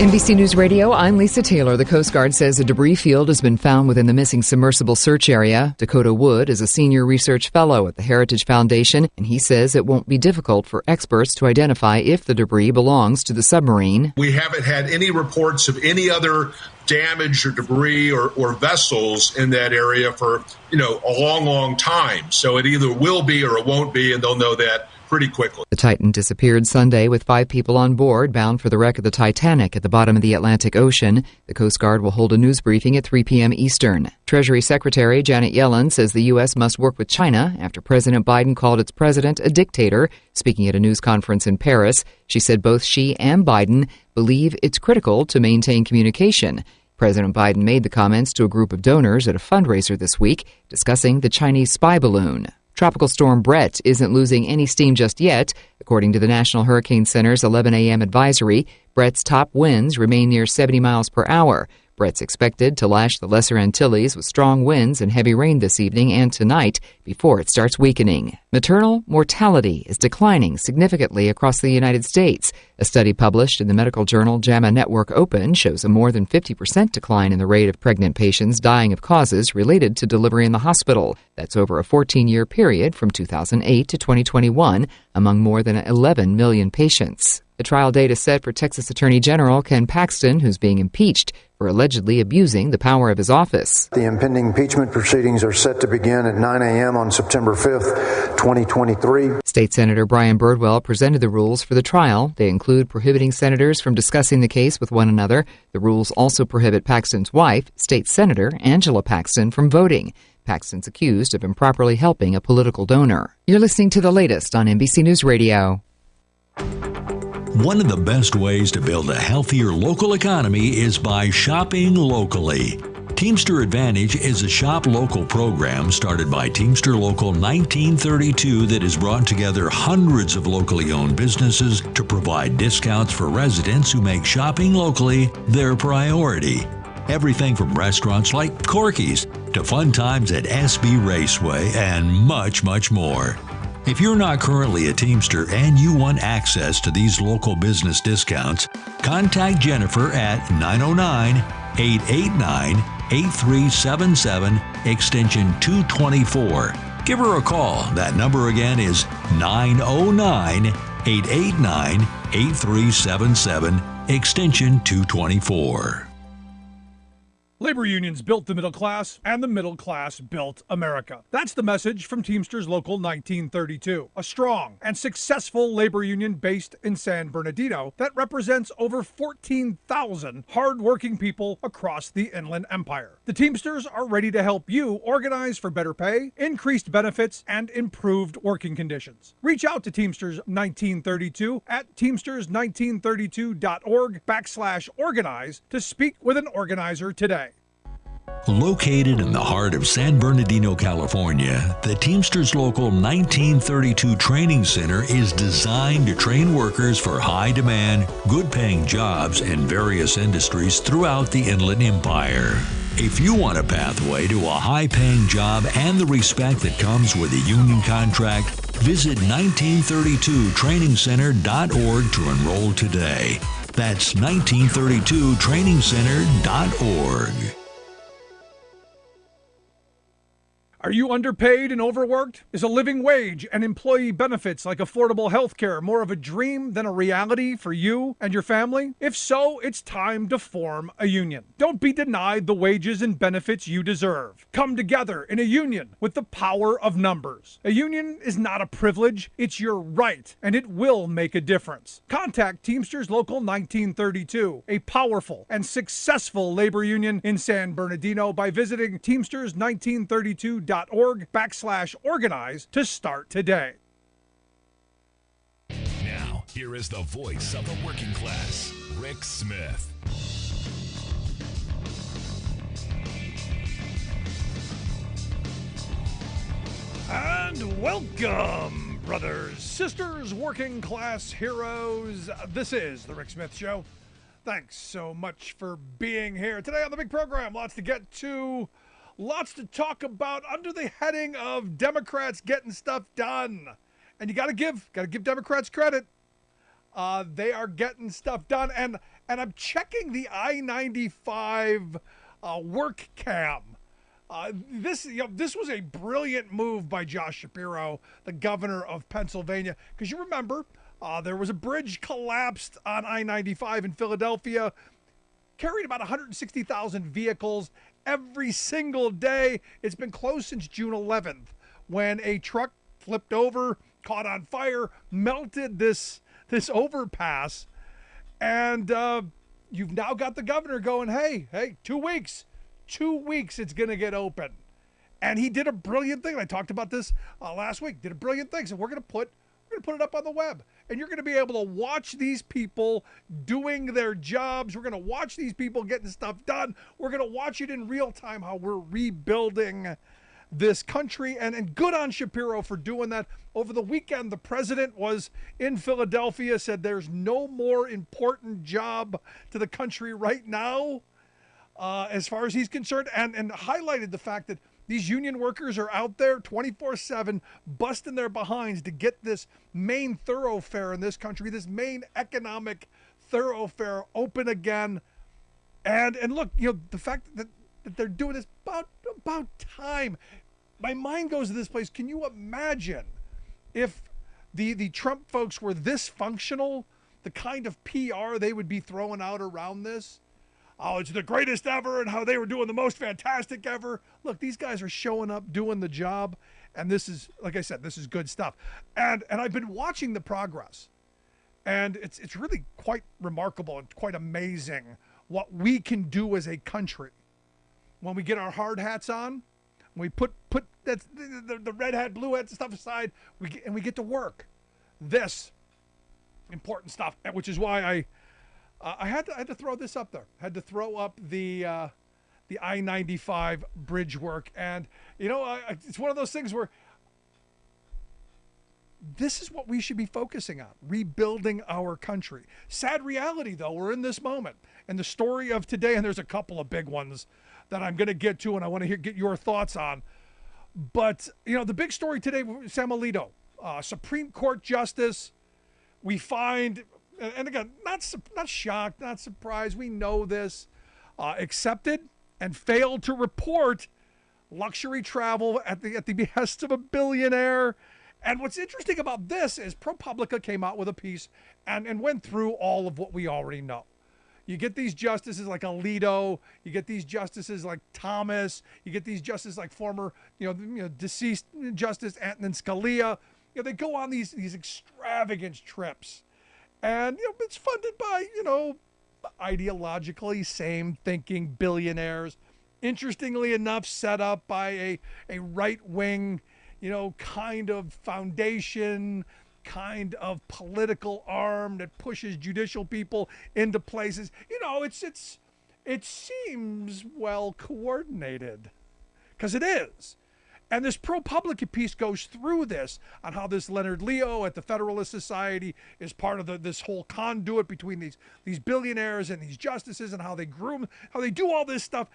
NBC News Radio, I'm Lisa Taylor. The Coast Guard says a debris field has been found within the missing submersible search area. Dakota Wood is a senior research fellow at the Heritage Foundation, and he says it won't be difficult for experts to identify if the debris belongs to the submarine. We haven't had any reports of any other damage or debris or vessels in that area for, a long time. So it either will be or it won't be, and they'll know that pretty quickly. The Titan disappeared Sunday with 5 people on board bound for the wreck of the Titanic at the bottom of the Atlantic Ocean. The Coast Guard will hold a news briefing at 3 p.m. Eastern. Treasury Secretary Janet Yellen says the U.S. must work with China after President Biden called its president a dictator. Speaking at a news conference in Paris, she said both she and Biden believe it's critical to maintain communication. President Biden made the comments to a group of donors at a fundraiser this week discussing the Chinese spy balloon. Tropical storm Brett isn't losing any steam just yet. According to the National Hurricane Center's 11 a.m. advisory, Brett's top winds remain near 70 miles per hour. Brett's expected to lash the Lesser Antilles with strong winds and heavy rain this evening and tonight before it starts weakening. Maternal mortality is declining significantly across the United States. A study published in the medical journal JAMA Network Open shows a more than 50% decline in the rate of pregnant patients dying of causes related to delivery in the hospital. That's over a 14-year period from 2008 to 2021 among more than 11 million patients. The trial date is set for Texas Attorney General Ken Paxton, who's being impeached for allegedly abusing the power of his office. The impending impeachment proceedings are set to begin at 9 a.m. on September 5th, 2023. State Senator Brian Birdwell presented the rules for the trial. They include prohibiting senators from discussing the case with one another. The rules also prohibit Paxton's wife, State Senator Angela Paxton, from voting. Paxton's accused of improperly helping a political donor. You're listening to the latest on NBC News Radio. One of the best ways to build a healthier local economy is by shopping locally. Teamster Advantage is a shop local program started by Teamster Local 1932 that has brought together hundreds of locally owned businesses to provide discounts for residents who make shopping locally their priority. Everything from restaurants like Corky's to fun times at SB Raceway and much, much more. If you're not currently a Teamster and you want access to these local business discounts, contact Jennifer at 909-889-8377, extension 224. Give her a call. That number again is 909-889-8377, extension 224. Labor unions built the middle class, and the middle class built America. That's the message from Teamsters Local 1932, a strong and successful labor union based in San Bernardino that represents over 14,000 hardworking people across the Inland Empire. The Teamsters are ready to help you organize for better pay, increased benefits, and improved working conditions. Reach out to Teamsters 1932 at teamsters1932.org/organize to speak with an organizer today. Located in the heart of San Bernardino, California, the Teamsters Local 1932 Training Center is designed to train workers for high-demand, good-paying jobs in various industries throughout the Inland Empire. If you want a pathway to a high-paying job and the respect that comes with a union contract, visit 1932trainingcenter.org to enroll today. That's 1932trainingcenter.org. Are you underpaid and overworked? Is a living wage and employee benefits like affordable health care more of a dream than a reality for you and your family? If so, it's time to form a union. Don't be denied the wages and benefits you deserve. Come together in a union with the power of numbers. A union is not a privilege, it's your right, and it will make a difference. Contact Teamsters Local 1932, a powerful and successful labor union in San Bernardino, by visiting teamsters1932.org/organize to start today. Now, here is the voice of the working class, Rick Smith. And welcome, brothers, sisters, working class heroes. This is the Rick Smith Show. Thanks so much for being here. Today on the big program, lots to get to. Lots to talk about under the heading of Democrats getting stuff done. And you got to give Democrats credit. They are getting stuff done, and I'm checking the I-95 work cam. This was a brilliant move by Josh Shapiro, the governor of Pennsylvania, because you remember there was a bridge collapsed on I-95 in Philadelphia, carried about 160,000 vehicles every single day. It's been closed since June 11th, when a truck flipped over, caught on fire, melted this overpass, and you've now got the governor going, hey, 2 weeks. 2 weeks it's going to get open. And he did a brilliant thing. I talked about this last week. Did a brilliant thing. So we're going to put it up on the web. And you're going to be able to watch these people doing their jobs. We're going to watch these people getting stuff done. We're going to watch it in real time, how we're rebuilding this country. And good on Shapiro for doing that. Over the weekend, the president was in Philadelphia, said there's no more important job to the country right now, as far as he's concerned, and highlighted the fact that these union workers are out there 24/7 busting their behinds to get this main thoroughfare in this country, this main economic thoroughfare open again. And look, the fact that they're doing this about time. My mind goes to this place. Can you imagine if the Trump folks were this functional, the kind of PR they would be throwing out around this? Oh, it's the greatest ever, and how they were doing the most fantastic ever. Look, these guys are showing up, doing the job, and this is, like I said, this is good stuff. And I've been watching the progress, and it's really quite remarkable and quite amazing what we can do as a country when we get our hard hats on, when we put that's the red hat, blue hat stuff aside, we get to work. This important stuff, which is why I had to throw this up there. Had to throw up the I-95 bridge work, and it's one of those things where this is what we should be focusing on: rebuilding our country. Sad reality, though, we're in this moment, and the story of today. And there's a couple of big ones that I'm going to get to, and I want to get your thoughts on. But the big story today: Sam Alito, Supreme Court Justice. We find. And again, not shocked, not surprised. We know this. Accepted and failed to report luxury travel at the behest of a billionaire. And what's interesting about this is ProPublica came out with a piece and went through all of what we already know. You get these justices like Alito. You get these justices like Thomas. You get these justices like former, deceased Justice Antonin Scalia. They go on these extravagant trips. And, it's funded by, ideologically same thinking billionaires. Interestingly enough, set up by a right-wing, kind of foundation, kind of political arm that pushes judicial people into places. It seems well coordinated, because it is. And this ProPublica piece goes through this on how this Leonard Leo at the Federalist Society is part of this whole conduit between these billionaires and these justices, and how they groom, how they do all this stuff.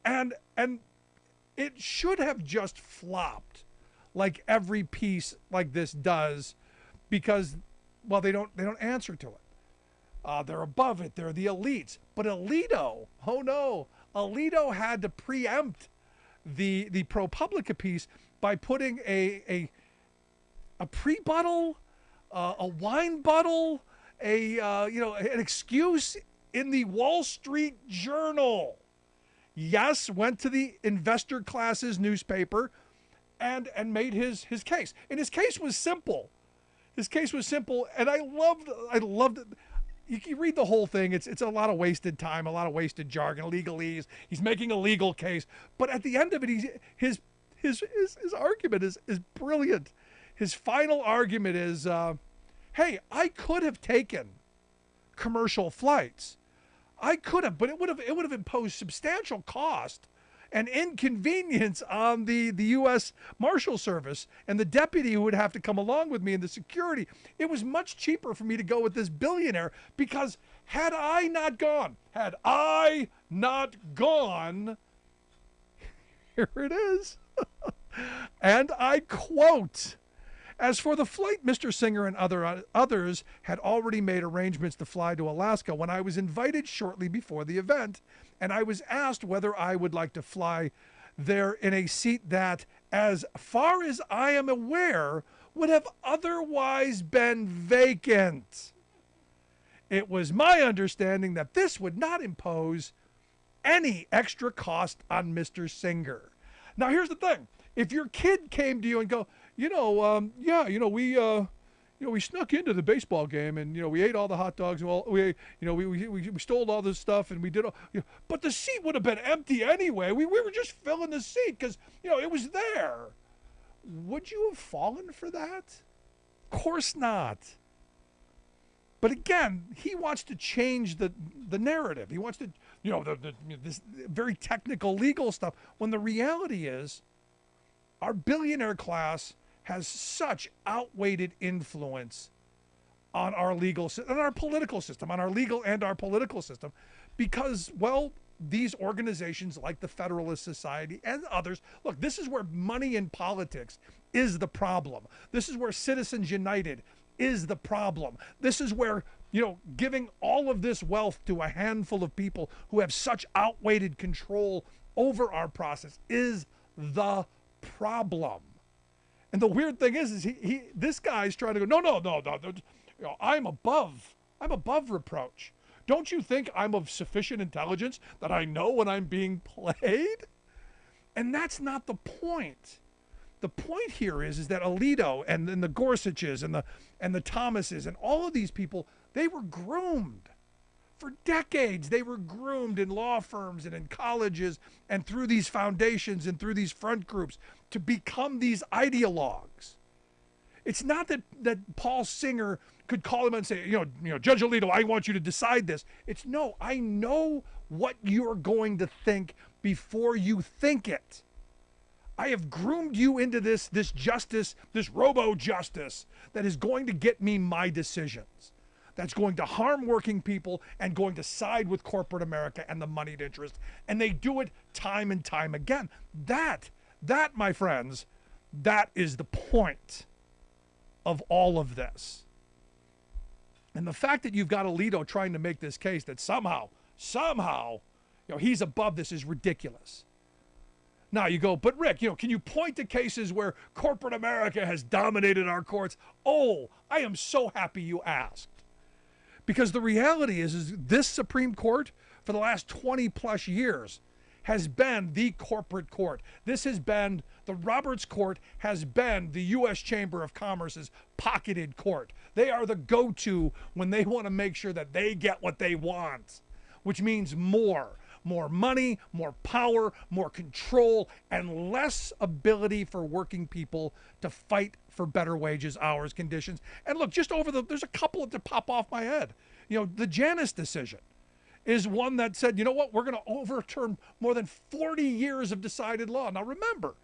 And it should have just flopped, like every piece like this does, because, well, they don't answer to it. They're above it. They're the elites. But Alito, oh no, Alito had to preempt the ProPublica piece by putting a pre-buttle, a wine buttle, an excuse in the Wall Street Journal. Yes, went to the investor classes newspaper and made his case. And his case was simple. And I loved it. You read the whole thing. It's a lot of wasted time, a lot of wasted jargon, legalese. He's making a legal case, but at the end of it, his argument is brilliant. His final argument is, hey, I could have taken commercial flights. I could have, but it would have imposed substantial cost and inconvenience on the U.S. Marshal Service and the deputy who would have to come along with me and the security. It was much cheaper for me to go with this billionaire, because had I not gone, here it is. And I quote, As for the flight, Mr. Singer and others had already made arrangements to fly to Alaska when I was invited shortly before the event, and I was asked whether I would like to fly there in a seat that, as far as I am aware, would have otherwise been vacant. It was my understanding that this would not impose any extra cost on Mr. Singer. Now, here's the thing. If your kid came to you and go, we snuck into the baseball game and, we ate all the hot dogs. Well, we stole all this stuff and we did all, but the seat would have been empty anyway. We were just filling the seat because, it was there. Would you have fallen for that? Of course not. But again, he wants to change the narrative. He wants to, this very technical legal stuff. When the reality is, our billionaire class has such outweighed influence on our legal system, on our political system, on our legal and our political system, because, well, these organizations like the Federalist Society and others, look, this is where money in politics is the problem. This is where Citizens United is the problem. This is where, giving all of this wealth to a handful of people who have such outweighed control over our process is the problem. And the weird thing is this guy's trying to go, no, I'm above reproach. Don't you think I'm of sufficient intelligence that I know when I'm being played? And that's not the point. The point here is that Alito and the Gorsuches and the Thomases and all of these people, they were groomed. For decades, they were groomed in law firms and in colleges and through these foundations and through these front groups to become these ideologues. It's not that Paul Singer could call him and say, Judge Alito, I want you to decide this. It's no, I know what you're going to think before you think it. I have groomed you into this justice, this robo-justice that is going to get me my decisions. That's going to harm working people and going to side with corporate America and the moneyed interest. And they do it time and time again. That, my friends, that is the point of all of this. And the fact that you've got Alito trying to make this case that somehow, he's above this is ridiculous. Now you go, but Rick, can you point to cases where corporate America has dominated our courts? Oh, I am so happy you asked. Because the reality is this Supreme Court for the last 20 plus years has been the corporate court. This has been, the Roberts Court has been the U.S. Chamber of Commerce's pocketed court. They are the go-to when they want to make sure that they get what they want, which means more money, more power, more control, and less ability for working people to fight for better wages, hours, conditions. And look, there's a couple to pop off my head. The Janus decision is one that said, we're going to overturn more than 40 years of decided law. Now remember,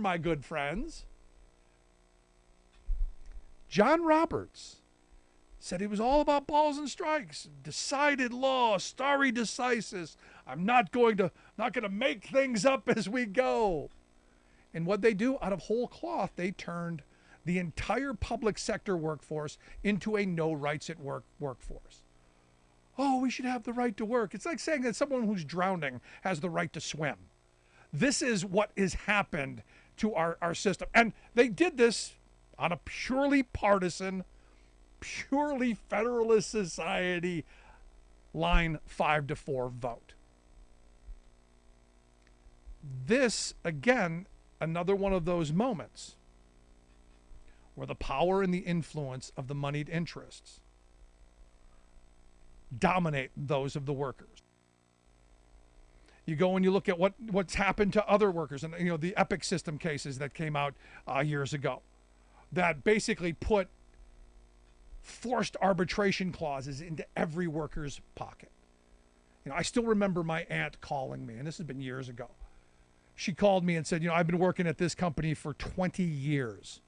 my good friends, John Roberts said it was all about balls and strikes, decided law, stare decisis. I'm not going to make things up as we go. And what they do out of whole cloth, they turned the entire public sector workforce into a no rights at work workforce. Oh, we should have the right to work. It's like saying that someone who's drowning has the right to swim. This is what has happened to our system. And they did this on a purely partisan, purely Federalist Society line 5-4 vote. This, again, another one of those moments where the power and the influence of the moneyed interests dominate those of the workers. You go and you look at what's happened to other workers, and the Epic System cases that came out years ago that basically put forced arbitration clauses into every worker's pocket. I still remember my aunt calling me, and this has been years ago. She called me and said, I've been working at this company for 20 years.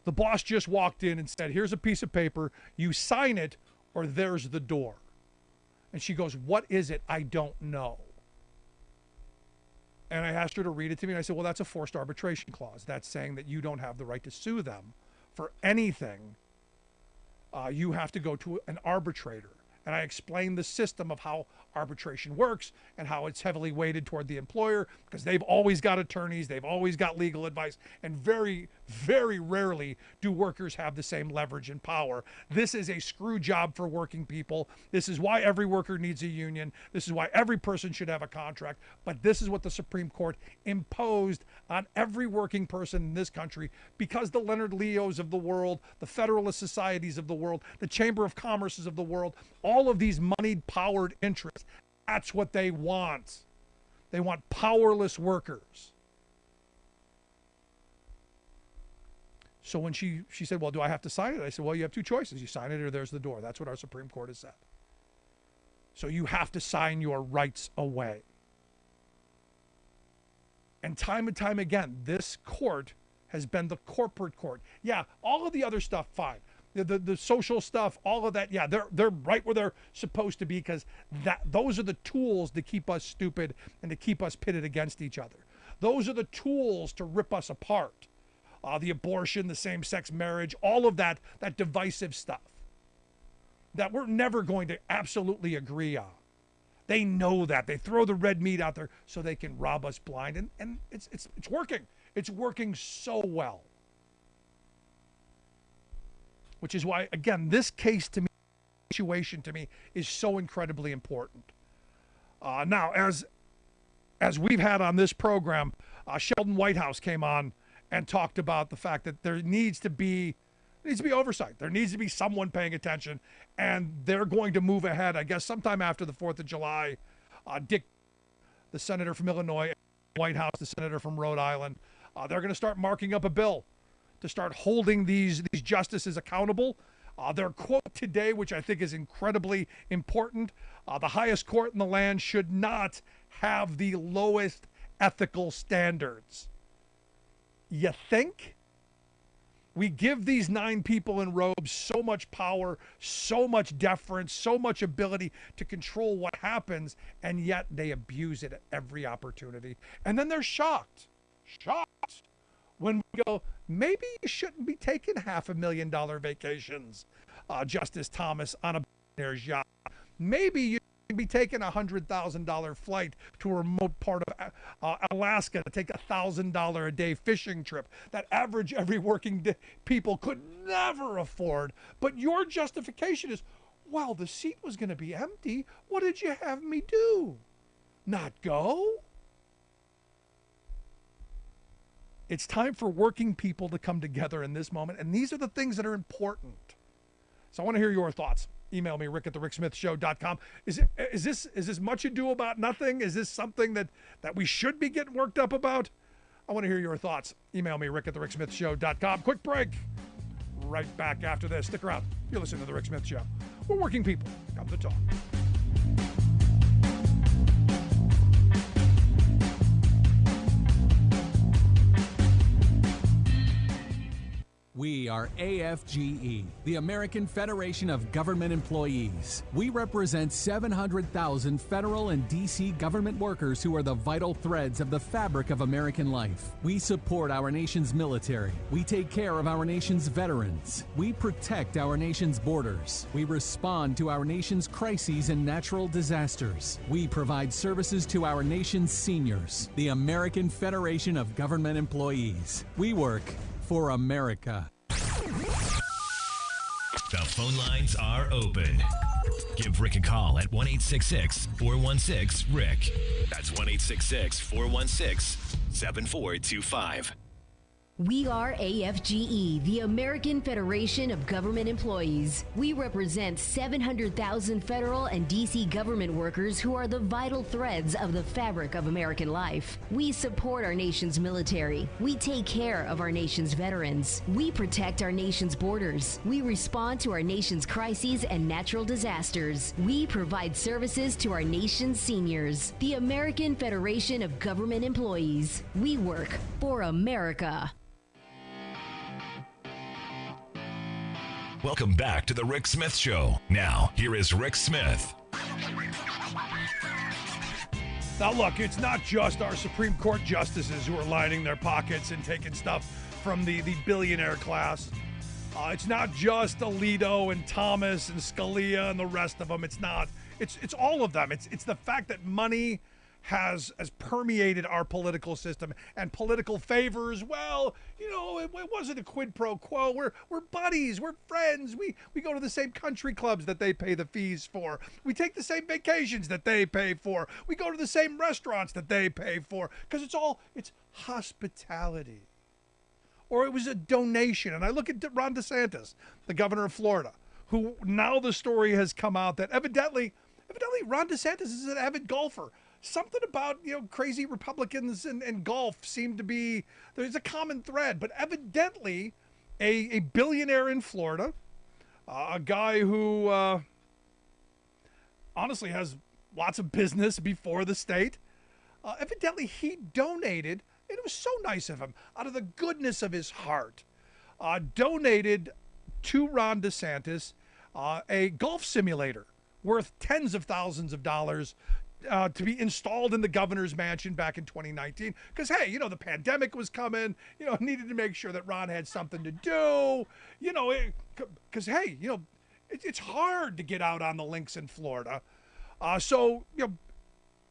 The boss just walked in and said, here's a piece of paper, you sign it or there's the door. And she goes, what is it? I don't know. And I asked her to read it to me, and I said, well, that's a forced arbitration clause. That's saying that you don't have the right to sue them for anything. You have to go to an arbitrator. And I explained the system of how arbitration works and how it's heavily weighted toward the employer because they've always got attorneys, they've always got legal advice, and very, very rarely do workers have the same leverage and power. This is a screw job for working people. This is why every worker needs a union. This is why every person should have a contract. But this is what the Supreme Court imposed on every working person in this country because the Leonard Leos of the world, the Federalist Societies of the world, the Chamber of Commerces of the world, all of these moneyed, powered interests, that's what they want. They want powerless workers. So when she said, well, do I have to sign it? I said, well, you have two choices. You sign it or there's the door. That's what our Supreme Court has said. So you have to sign your rights away. And time again, this court has been the corporate court. Yeah, all of the other stuff, fine. The social stuff, all of that, yeah, they're right where they're supposed to be because those are the tools to keep us stupid and to keep us pitted against each other. Those are the tools to rip us apart. The abortion, the same-sex marriage, all of that divisive stuff that we're never going to absolutely agree on. They know that. They throw the red meat out there so they can rob us blind, and it's working. It's working so well. Which is why, again, this case to me, situation to me, is so incredibly important. Now, as we've had on this program, Sheldon Whitehouse came on and talked about the fact that there needs to be oversight. There needs to be someone paying attention, and they're going to move ahead, I guess, sometime after the 4th of July. Dick, the senator from Illinois, Whitehouse, the senator from Rhode Island, they're going to start marking up a bill to start holding these justices accountable. Their quote today, which I think is incredibly important, the highest court in the land should not have the lowest ethical standards. You think? We give these 9 people in robes so much power, so much deference, so much ability to control what happens, and yet they abuse it at every opportunity. And then they're shocked when we go, maybe you shouldn't be taking $500,000 vacations, Justice Thomas, on a billionaire's yacht. Maybe you should be taking a $100,000 flight to a remote part of Alaska to take a $1,000 a day fishing trip that average every working people could never afford. But your justification is, well, the seat was going to be empty. What did you have me do? Not go? It's time for working people to come together in this moment, and these are the things that are important. So I want to hear your thoughts. Email me, rick@thericksmithshow.com. Is this much ado about nothing? Is this something that we should be getting worked up about? I want to hear your thoughts. Email me, rick@thericksmithshow.com. Quick break. Right back after this. Stick around. You're listening to The Rick Smith Show. We're working people. Come to talk. We are AFGE, the American Federation of Government Employees. We represent 700,000 federal and D.C. government workers who are the vital threads of the fabric of American life. We support our nation's military. We take care of our nation's veterans. We protect our nation's borders. We respond to our nation's crises and natural disasters. We provide services to our nation's seniors. The American Federation of Government Employees. We work for America. The phone lines are open. Give Rick a call at 1-866-416-RICK. That's 1-866-416-7425. We are AFGE, the American Federation of Government Employees. We represent 700,000 federal and D.C. government workers who are the vital threads of the fabric of American life. We support our nation's military. We take care of our nation's veterans. We protect our nation's borders. We respond to our nation's crises and natural disasters. We provide services to our nation's seniors. The American Federation of Government Employees. We work for America. Welcome back to The Rick Smith Show. Now, here is Rick Smith. Now, look, it's not just our Supreme Court justices who are lining their pockets and taking stuff from the billionaire class. It's not just Alito and Thomas and Scalia and the rest of them. It's not. It's all of them. It's the fact that money has permeated our political system and political favors. Well, it wasn't a quid pro quo. We're buddies. We're friends. We go to the same country clubs that they pay the fees for. We take the same vacations that they pay for. We go to the same restaurants that they pay for, because it's hospitality. Or it was a donation. And I look at Ron DeSantis, the governor of Florida, who now the story has come out that evidently Ron DeSantis is an avid golfer. Something about, crazy Republicans and golf seem to be, there's a common thread, but evidently a billionaire in Florida, a guy who honestly has lots of business before the state, evidently he donated, and it was so nice of him, out of the goodness of his heart, donated to Ron DeSantis a golf simulator worth tens of thousands of dollars to be installed in the governor's mansion back in 2019. Because, hey, the pandemic was coming, needed to make sure that Ron had something to do, because, hey, it's hard to get out on the links in Florida. So,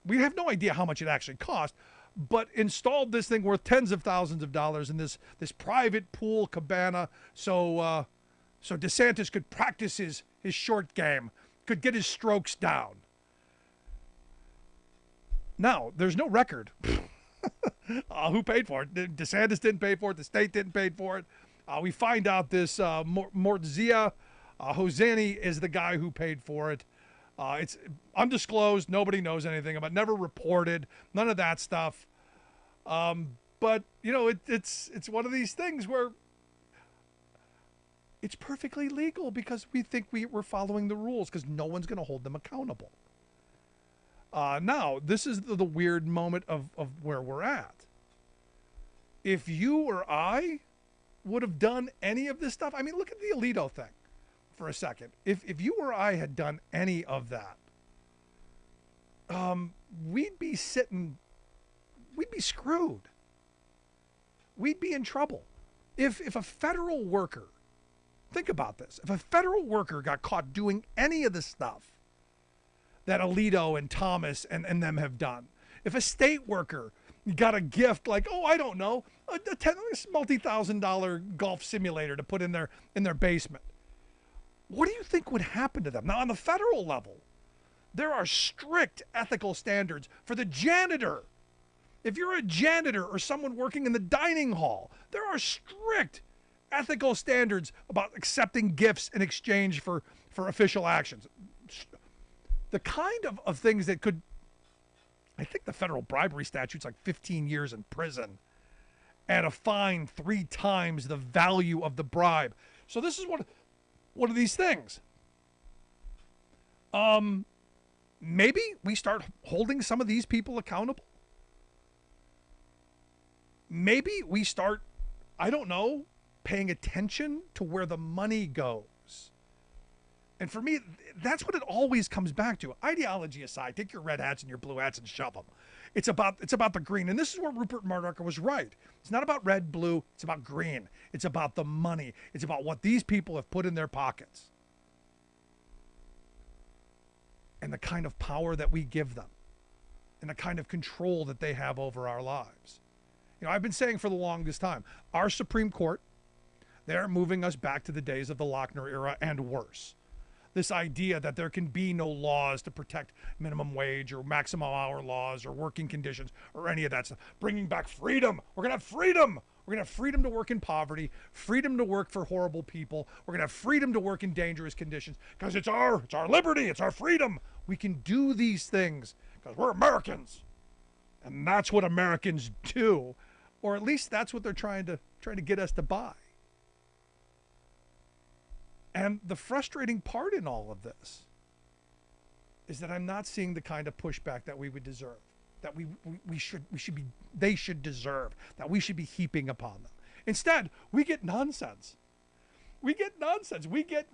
we have no idea how much it actually cost, but installed this thing worth tens of thousands of dollars in this private pool cabana so DeSantis could practice his short game, could get his strokes down. Now, there's no record who paid for it. DeSantis didn't pay for it. The state didn't pay for it. We find out this Mortzia Hosani is the guy who paid for it. It's undisclosed. Nobody knows anything about it. Never reported. None of that stuff. But, it's one of these things where it's perfectly legal because we think we're following the rules because no one's going to hold them accountable. Now, this is the weird moment of where we're at. If you or I would have done any of this stuff, I mean, look at the Alito thing for a second. If you or I had done any of that, we'd be screwed. We'd be in trouble. If a federal worker, think about this, if a federal worker got caught doing any of the stuff that Alito and Thomas and them have done. If a state worker got a gift like, I don't know, a multi-$1,000 golf simulator to put in their basement, what do you think would happen to them? Now, on the federal level, there are strict ethical standards for the janitor. If you're a janitor or someone working in the dining hall, there are strict ethical standards about accepting gifts in exchange for official actions. The kind of things that could, I think the federal bribery statute's like 15 years in prison and a fine 3 times the value of the bribe. So this is one of these things. Maybe we start holding some of these people accountable. Maybe we start, I don't know, paying attention to where the money goes. And for me, that's what it always comes back to. Ideology aside, take your red hats and your blue hats and shove them. It's about the green. And this is where Rupert Murdoch was right. It's not about red, blue. It's about green. It's about the money. It's about what these people have put in their pockets. And the kind of power that we give them. And the kind of control that they have over our lives. I've been saying for the longest time, our Supreme Court, they're moving us back to the days of the Lochner era and worse. This idea that there can be no laws to protect minimum wage or maximum hour laws or working conditions or any of that stuff. Bringing back freedom. We're going to have freedom. We're going to have freedom to work in poverty, freedom to work for horrible people. We're going to have freedom to work in dangerous conditions because it's our liberty. It's our freedom. We can do these things because we're Americans. And that's what Americans do. Or at least that's what they're trying to get us to buy. And the frustrating part in all of this is that I'm not seeing the kind of pushback that we would deserve, that they should deserve, that we should be heaping upon them. Instead, we get nonsense. We get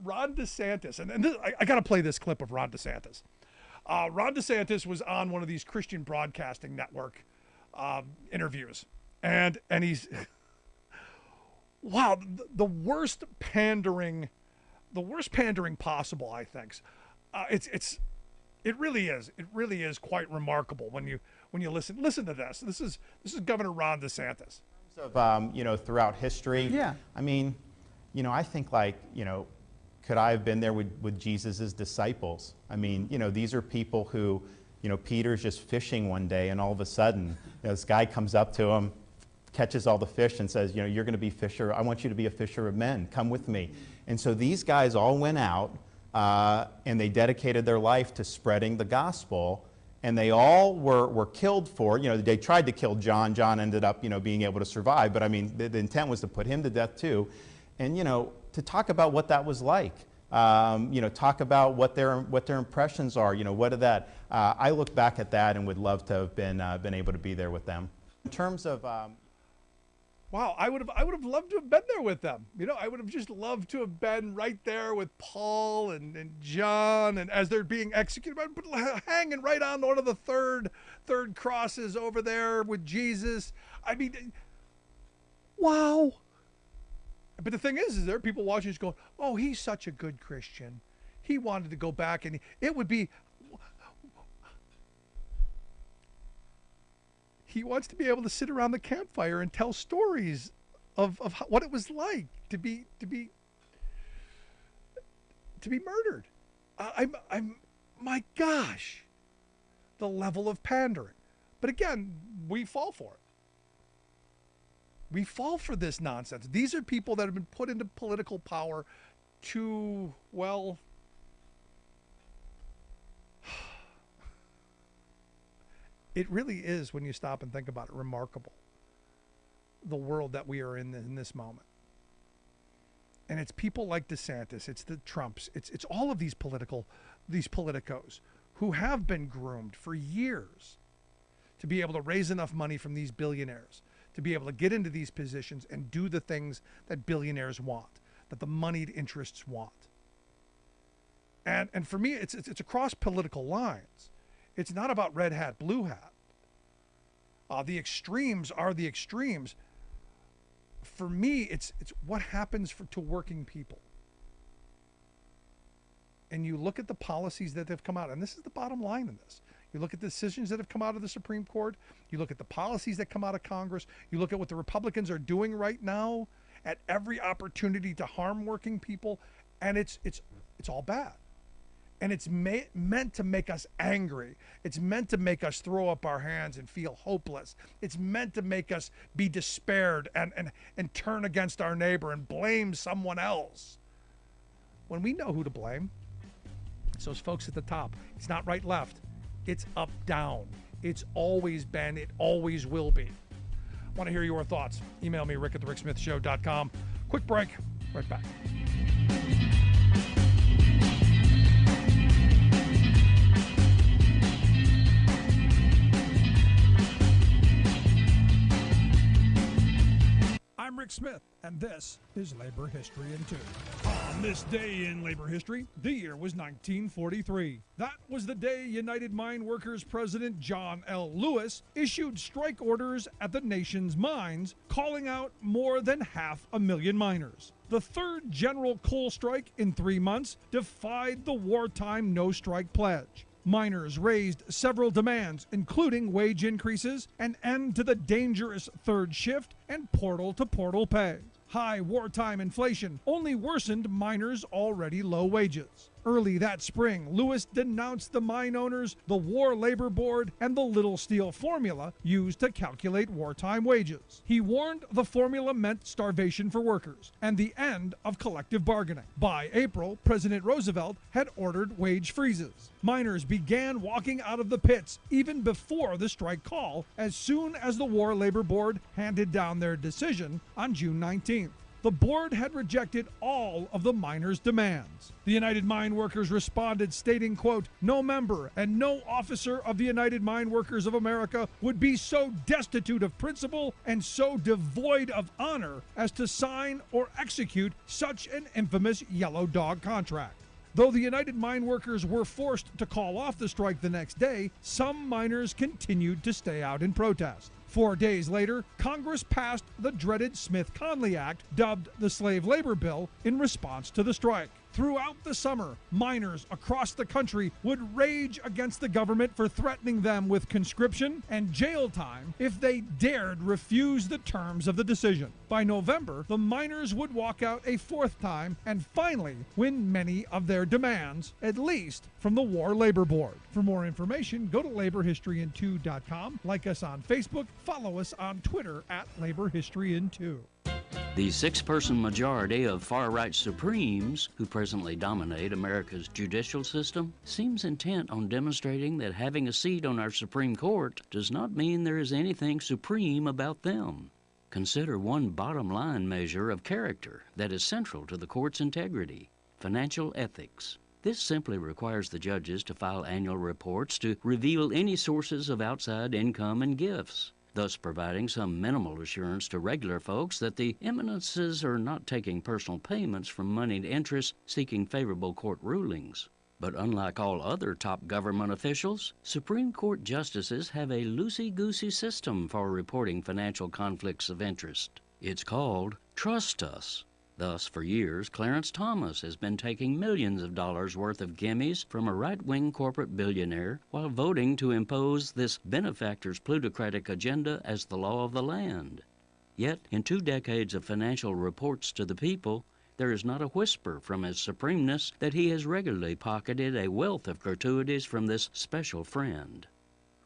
Ron DeSantis. And this, I got to play this clip of Ron DeSantis. Ron DeSantis was on one of these Christian Broadcasting Network interviews, and he's wow, the worst pandering possible. I think it really is quite remarkable when you listen to this. This is Governor Ron DeSantis. Of throughout history. Yeah. I mean, I think could I have been there with Jesus's disciples? I mean, these are people who, Peter's just fishing one day, and all of a sudden, this guy comes up to him, catches all the fish, and says, you're going to be fisher. I want you to be a fisher of men. Come with me. And so these guys all went out, and they dedicated their life to spreading the gospel. And they all were killed for, they tried to kill John. John ended up, being able to survive. But I mean, the intent was to put him to death too. And, to talk about what that was like, talk about what their impressions are, what of that. I look back at that and would love to have been able to be there with them. In terms of, wow, I would have loved to have been there with them. I would have just loved to have been right there with Paul and John, and as they're being executed, but hanging right on one of the third crosses over there with Jesus. I mean, wow. But the thing is there are people watching just going, oh, he's such a good Christian. He wanted to go back, and it would be, he wants to be able to sit around the campfire and tell stories of what it was like to be murdered. I'm my gosh, the level of pandering. But again, we fall for it. We fall for this nonsense. These are people that have been put into political power to, well, it really is, when you stop and think about it, remarkable, the world that we are in this moment. And it's people like DeSantis, it's the Trumps, it's all of these politicos who have been groomed for years to be able to raise enough money from these billionaires to be able to get into these positions and do the things that billionaires want, that the moneyed interests want. And for me, it's across political lines. It's not about red hat, blue hat. The extremes are the extremes. For me, it's what happens to working people. And you look at the policies that have come out, and this is the bottom line in this. You look at the decisions that have come out of the Supreme Court. You look at the policies that come out of Congress. You look at what the Republicans are doing right now at every opportunity to harm working people, and it's all bad. And it's meant to make us angry. It's meant to make us throw up our hands and feel hopeless. It's meant to make us be despaired and turn against our neighbor and blame someone else. When we know who to blame, it's those folks at the top. It's not right, left. It's up, down. It's always been. It always will be. I want to hear your thoughts. Email me, rick@thericksmithshow.com. Quick break. Right back. I'm Rick Smith, and this is Labor History in 2. On this day in labor history, the year was 1943. That was the day United Mine Workers President John L. Lewis issued strike orders at the nation's mines, calling out more than 500,000 miners. The third general coal strike in 3 months defied the wartime no-strike pledge. Miners raised several demands, including wage increases, an end to the dangerous third shift, and portal-to-portal pay. High wartime inflation only worsened miners' already low wages. Early that spring, Lewis denounced the mine owners, the War Labor Board, and the Little Steel formula used to calculate wartime wages. He warned the formula meant starvation for workers and the end of collective bargaining. By April, President Roosevelt had ordered wage freezes. Miners began walking out of the pits even before the strike call, as soon as the War Labor Board handed down their decision on June 19th. The board had rejected all of the miners' demands. The United Mine Workers responded, stating, quote, "No member and no officer of the United Mine Workers of America would be so destitute of principle and so devoid of honor as to sign or execute such an infamous yellow dog contract." Though the United Mine Workers were forced to call off the strike the next day, some miners continued to stay out in protest. 4 days later, Congress passed the dreaded Smith-Conley Act, dubbed the Slave Labor Bill, in response to the strike. Throughout the summer, miners across the country would rage against the government for threatening them with conscription and jail time if they dared refuse the terms of the decision. By November, the miners would walk out a fourth time and finally win many of their demands, at least from the War Labor Board. For more information, go to laborhistoryin2.com, like us on Facebook, follow us on Twitter at laborhistoryin2. The six-person majority of far-right Supremes, who presently dominate America's judicial system, seems intent on demonstrating that having a seat on our Supreme Court does not mean there is anything supreme about them. Consider one bottom-line measure of character that is central to the court's integrity: financial ethics. This simply requires the judges to file annual reports to reveal any sources of outside income and gifts, thus providing some minimal assurance to regular folks that the eminences are not taking personal payments from moneyed interests seeking favorable court rulings. But unlike all other top government officials, Supreme Court justices have a loosey-goosey system for reporting financial conflicts of interest. It's called Trust Us. Thus, for years, Clarence Thomas has been taking millions of dollars worth of gimmies from a right-wing corporate billionaire while voting to impose this benefactor's plutocratic agenda as the law of the land. Yet, in 2 decades of financial reports to the people, there is not a whisper from His Supremeness that he has regularly pocketed a wealth of gratuities from this special friend.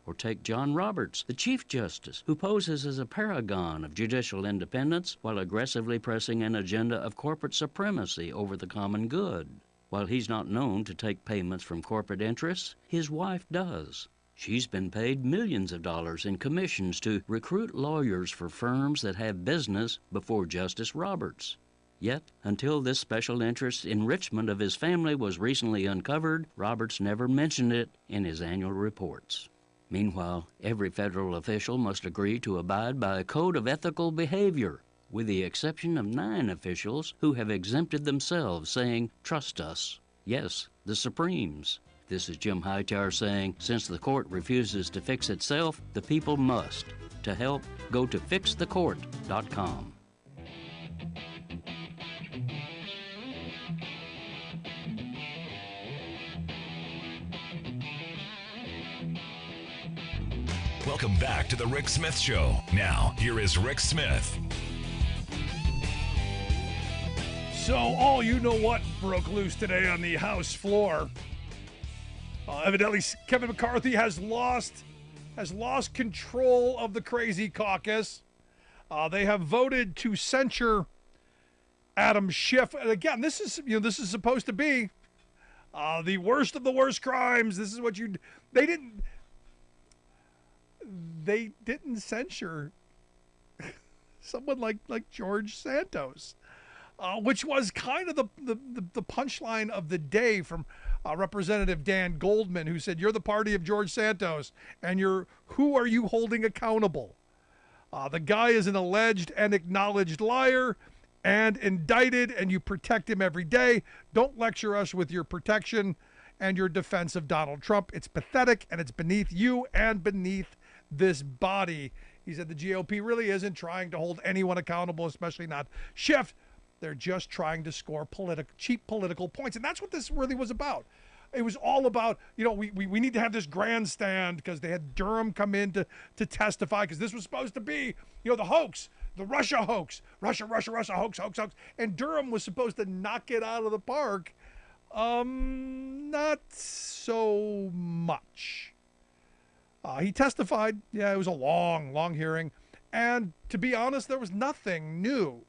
Or take John Roberts, the Chief Justice, who poses as a paragon of judicial independence while aggressively pressing an agenda of corporate supremacy over the common good. While he's not known to take payments from corporate interests, his wife does. She's been paid millions of dollars in commissions to recruit lawyers for firms that have business before Justice Roberts. Yet, until this special interest enrichment of his family was recently uncovered, Roberts never mentioned it in his annual reports. Meanwhile, every federal official must agree to abide by a code of ethical behavior, with the exception of 9 officials who have exempted themselves, saying, "Trust us." Yes, the Supremes. This is Jim Hightower saying, since the court refuses to fix itself, the people must. To help, go to fixthecourt.com. Welcome back to the Rick Smith Show. Now, here is Rick Smith. So, you know what broke loose today on the House floor. Evidently, Kevin McCarthy has lost control of the crazy caucus. They have voted to censure Adam Schiff. And again, this is supposed to be the worst of the worst crimes. This is what they didn't censure someone like George Santos, which was kind of the punchline of the day from Representative Dan Goldman, who said, "You're the party of George Santos, and who are you holding accountable?" The guy is an alleged and acknowledged liar and indicted, and you protect him every day. Don't lecture us with your protection and your defense of Donald Trump. It's pathetic, and it's beneath you and beneath this body. He said the GOP really isn't trying to hold anyone accountable, especially not Schiff. They're just trying to score cheap political points. And that's what this really was about. It was all about, we need to have this grandstand because they had Durham come in to testify, because this was supposed to be, the hoax, the Russia hoax, Russia hoax. And Durham was supposed to knock it out of the park. Not so much. He testified. Yeah, it was a long hearing. And to be honest, there was nothing new.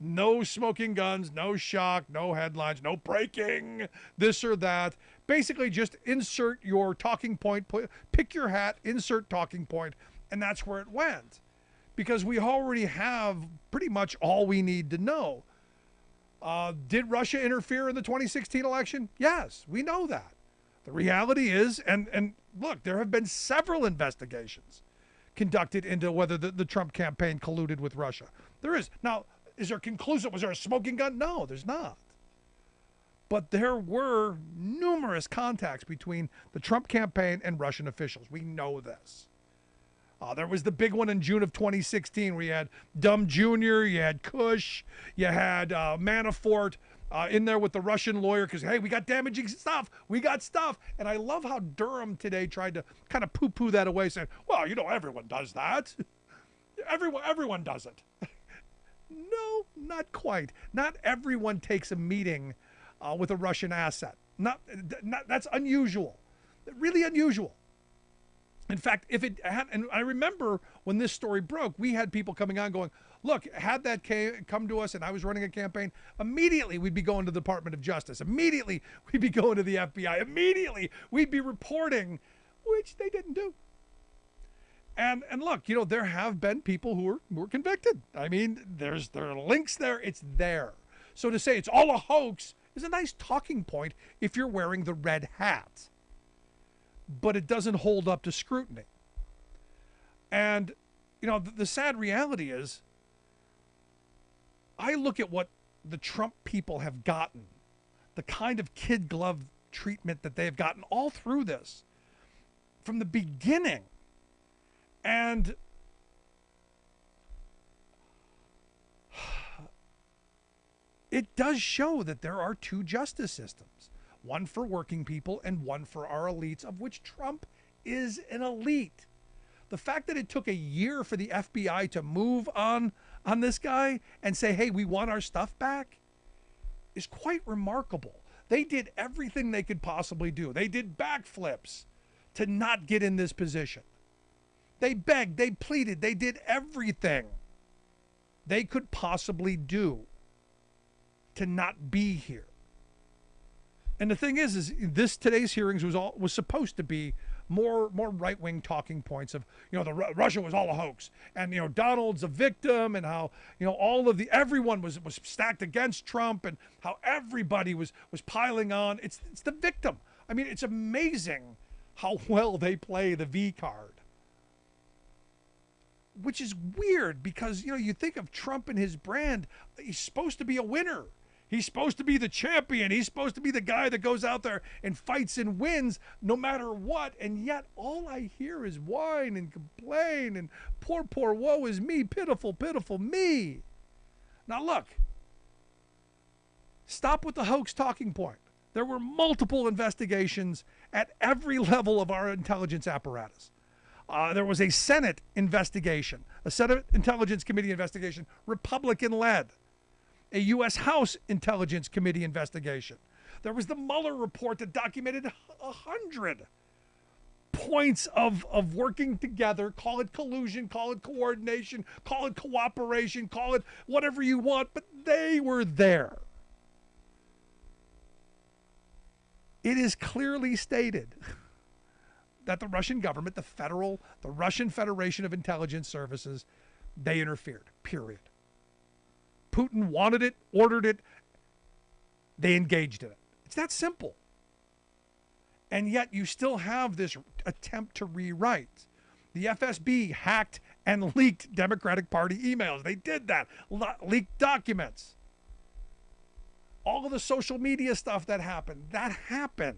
No smoking guns, no shock, no headlines, no breaking, this or that. Basically, just insert your talking point, pick your hat, insert talking point, and that's where it went. Because we already have pretty much all we need to know. Did Russia interfere in the 2016 election? Yes, we know that. The reality is, and look, there have been several investigations conducted into whether the Trump campaign colluded with Russia. There is. Now, is there conclusive? Was there a smoking gun? No, there's not. But there were numerous contacts between the Trump campaign and Russian officials. We know this. There was the big one in June of 2016 where you had Dumb Jr., you had Kush, you had Manafort in there with the Russian lawyer because, hey, we got damaging stuff. We got stuff. And I love how Durham today tried to kind of poo-poo that away, saying, well, everyone does that. Everyone does it. No, not quite. Not everyone takes a meeting with a Russian asset. Not that's unusual. Really unusual. In fact, if it had, and I remember when this story broke, we had people coming on going, look, had that come to us and I was running a campaign, immediately we'd be going to the Department of Justice. Immediately we'd be going to the FBI. Immediately we'd be reporting, which they didn't do. And look, there have been people who were convicted. I mean, there are links there. It's there. So to say it's all a hoax is a nice talking point if you're wearing the red hat. But it doesn't hold up to scrutiny. And, the sad reality is, I look at what the Trump people have gotten, the kind of kid glove treatment that they've gotten all through this, from the beginning. And it does show that there are two justice systems. One for working people and one for our elites, of which Trump is an elite. The fact that it took a year for the FBI to move on this guy and say, hey, we want our stuff back, is quite remarkable. They did everything they could possibly do. They did backflips to not get in this position. They begged, they pleaded, they did everything they could possibly do to not be here. And the thing is today's hearings was supposed to be more right-wing talking points of, Russia was all a hoax, and Donald's a victim, and how everyone was stacked against Trump, and how everybody was piling on. It's the victim. I mean, it's amazing how well they play the V card, which is weird because you think of Trump and his brand. He's supposed to be a winner. He's supposed to be the champion. He's supposed to be the guy that goes out there and fights and wins no matter what. And yet all I hear is whine and complain and poor woe is me, pitiful, pitiful me. Now look, stop with the hoax talking point. There were multiple investigations at every level of our intelligence apparatus. There was a Senate investigation, a Senate Intelligence Committee investigation, Republican-led. A U.S. House Intelligence Committee investigation. There was the Mueller report that documented 100 points of working together. Call it collusion, call it coordination, call it cooperation, call it whatever you want, but they were there. It is clearly stated that the Russian government, the Russian Federation of Intelligence Services, they interfered, period. Putin wanted it, ordered it, they engaged in it. It's that simple. And yet you still have this attempt to rewrite. The FSB hacked and leaked Democratic Party emails. They did that, leaked documents. All of the social media stuff that happened.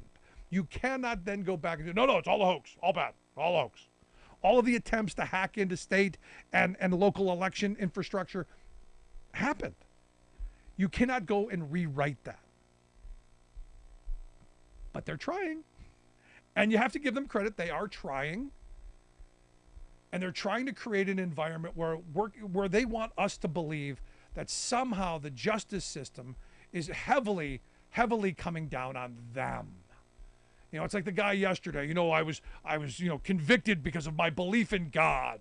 You cannot then go back and say, no, it's all a hoax, all bad, all a hoax. All of the attempts to hack into state and local election infrastructure happened. You cannot go and rewrite that. But they're trying. And you have to give them credit. They are trying. And they're trying to create an environment where they want us to believe that somehow the justice system is heavily, heavily coming down on them. It's like the guy yesterday, I was convicted because of my belief in God.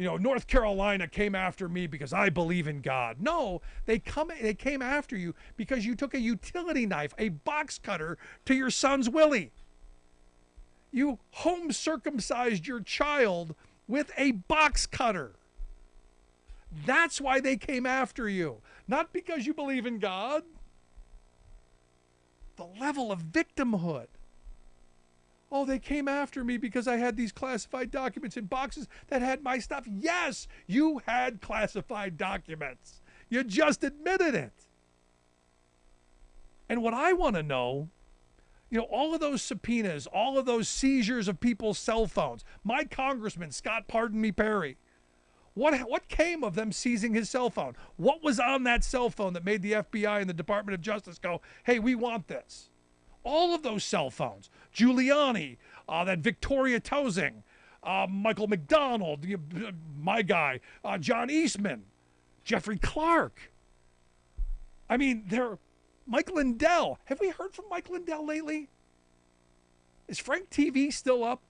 North Carolina came after me because I believe in God. No, they came after you because you took a utility knife, a box cutter, to your son's willy. You home circumcised your child with a box cutter. That's why they came after you. Not because you believe in God. The level of victimhood. Oh, they came after me because I had these classified documents in boxes that had my stuff. Yes, you had classified documents. You just admitted it. And what I want to know, all of those subpoenas, all of those seizures of people's cell phones, my congressman, Scott Pardon Me Perry, what came of them seizing his cell phone? What was on that cell phone that made the FBI and the Department of Justice go, hey, we want this? All of those cell phones, Giuliani, that Victoria Toesing, Michael McDonald, my guy, John Eastman, Jeffrey Clark. I mean, Mike Lindell. Have we heard from Mike Lindell lately? Is Frank TV still up?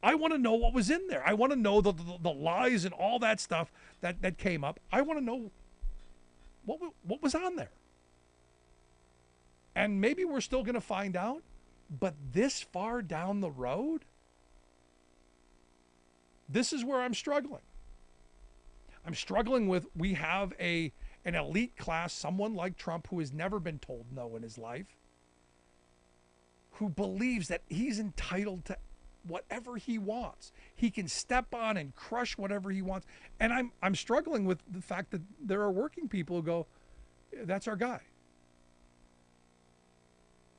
I want to know what was in there. I want to know the lies and all that stuff that came up. I want to know what was on there. And maybe we're still going to find out, but this far down the road, this is where I'm struggling. I'm struggling with, we have an elite class, someone like Trump who has never been told no in his life, who believes that he's entitled to whatever he wants. He can step on and crush whatever he wants. And I'm struggling with the fact that there are working people who go, that's our guy.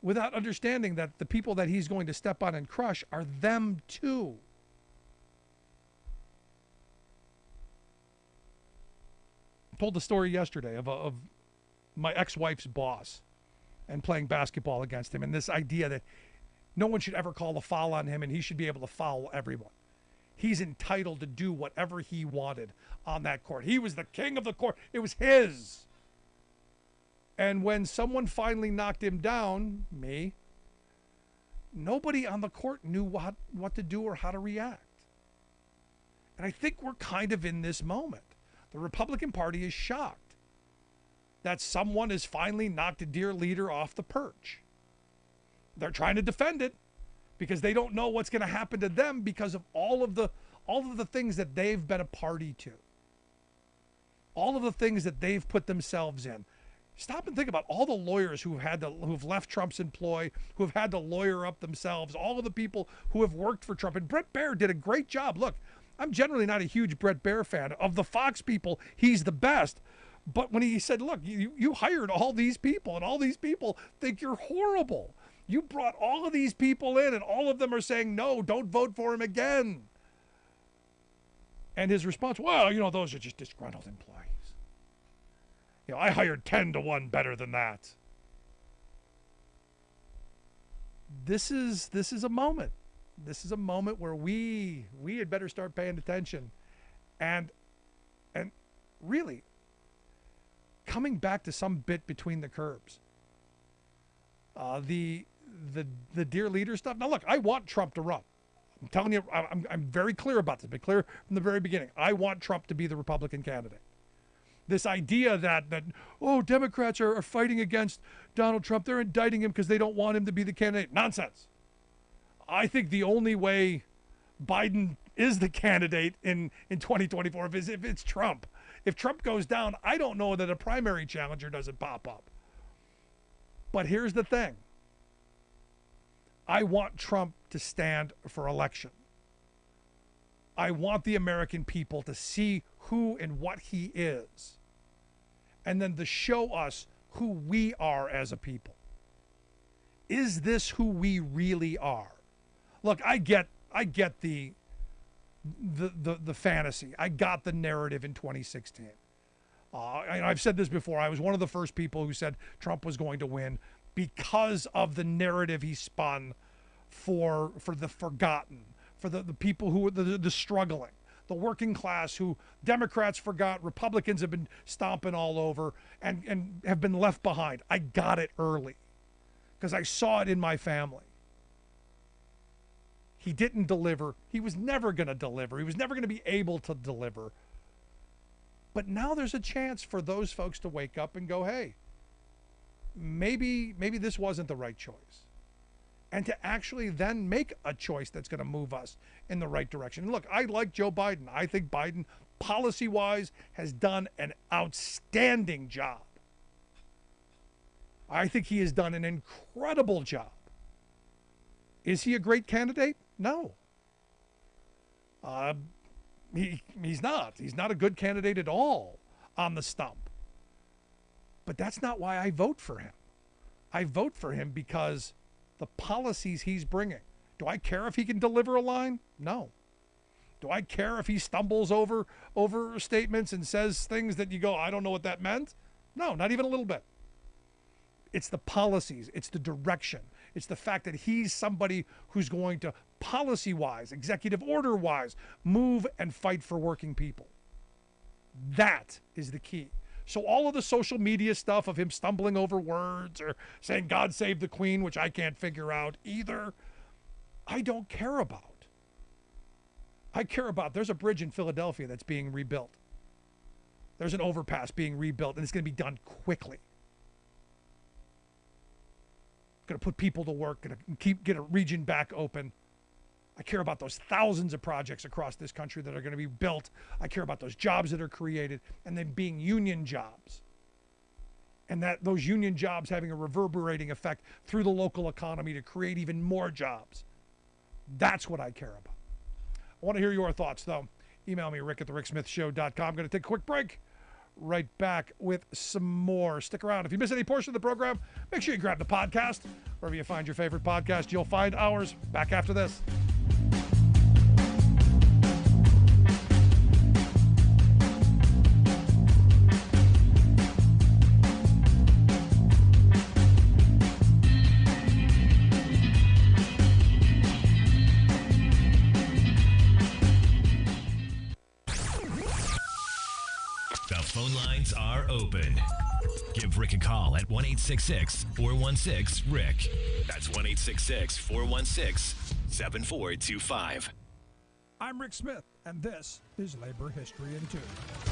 Without understanding that the people that he's going to step on and crush are them too. I told the story yesterday of my ex-wife's boss and playing basketball against him, and this idea that no one should ever call a foul on him and he should be able to foul everyone. He's entitled to do whatever he wanted on that court. He was the king of the court. It was his. And when someone finally knocked him down, me, nobody on the court knew what to do or how to react. And I think we're kind of in this moment. The Republican Party is shocked that someone has finally knocked a dear leader off the perch. They're trying to defend it because they don't know what's going to happen to them because of all of the things that they've been a party to. All of the things that they've put themselves in. Stop and think about all the lawyers who've left Trump's employ, who have had to lawyer up themselves, all of the people who have worked for Trump. And Brett Baer did a great job. Look, I'm generally not a huge Brett Baer fan. Of the Fox people, he's the best. But when he said, look, you hired all these people, and all these people think you're horrible. You brought all of these people in, and all of them are saying, no, don't vote for him again. And his response, well, those are just disgruntled employees. I hired 10 to 1 better than that. This is a moment. This is a moment where we had better start paying attention, and really coming back to some bit between the curbs. The dear leader stuff. Now look, I want Trump to run. I'm telling you, I'm very clear about this. Been clear from the very beginning. I want Trump to be the Republican candidate. This idea that Democrats are fighting against Donald Trump, they're indicting him because they don't want him to be the candidate. Nonsense. I think the only way Biden is the candidate in 2024 is if it's Trump. If Trump goes down, I don't know that a primary challenger doesn't pop up. But here's the thing. I want Trump to stand for election. I want the American people to see who and what he is, and then to show us who we are as a people. Is this who we really are? Look, I get the fantasy. I got the narrative in 2016. I've said this before. I was one of the first people who said Trump was going to win because of the narrative he spun for the forgotten, for the people who were the struggling, the working class who Democrats forgot, Republicans have been stomping all over and have been left behind. I got it early because I saw it in my family. He didn't deliver. He was never going to deliver. He was never going to be able to deliver. But now there's a chance for those folks to wake up and go, hey, maybe this wasn't the right choice. And to actually then make a choice that's going to move us in the right direction. Look, I like Joe Biden. I think Biden, policy-wise, has done an outstanding job. I think he has done an incredible job. Is he a great candidate? No. He's not. He's not a good candidate at all on the stump. But that's not why I vote for him. I vote for him because the policies he's bringing. Do I care if he can deliver a line? No. Do I care if he stumbles over statements and says things that you go, I don't know what that meant? No, not even a little bit. It's the policies. It's the direction. It's the fact that he's somebody who's going to, policy-wise, executive order-wise, move and fight for working people. That is the key. So all of the social media stuff of him stumbling over words or saying God save the Queen, which I can't figure out either, I don't care about. I care about, there's a bridge in Philadelphia that's being rebuilt. There's an overpass being rebuilt, and it's going to be done quickly. Going to put people to work, going to get a region back open. I care about those thousands of projects across this country that are going to be built. I care about those jobs that are created and then being union jobs. And that those union jobs having a reverberating effect through the local economy to create even more jobs. That's what I care about. I want to hear your thoughts, though. Email me, rick@thericksmithshow.com. I'm going to take a quick break. Right back with some more. Stick around. If you miss any portion of the program, make sure you grab the podcast. Wherever you find your favorite podcast, you'll find ours. Back after this. Phone lines are open. Give Rick a call at 1-866-416-RICK. That's 1-866-416-7425. I'm Rick Smith, and this is Labor History in 2.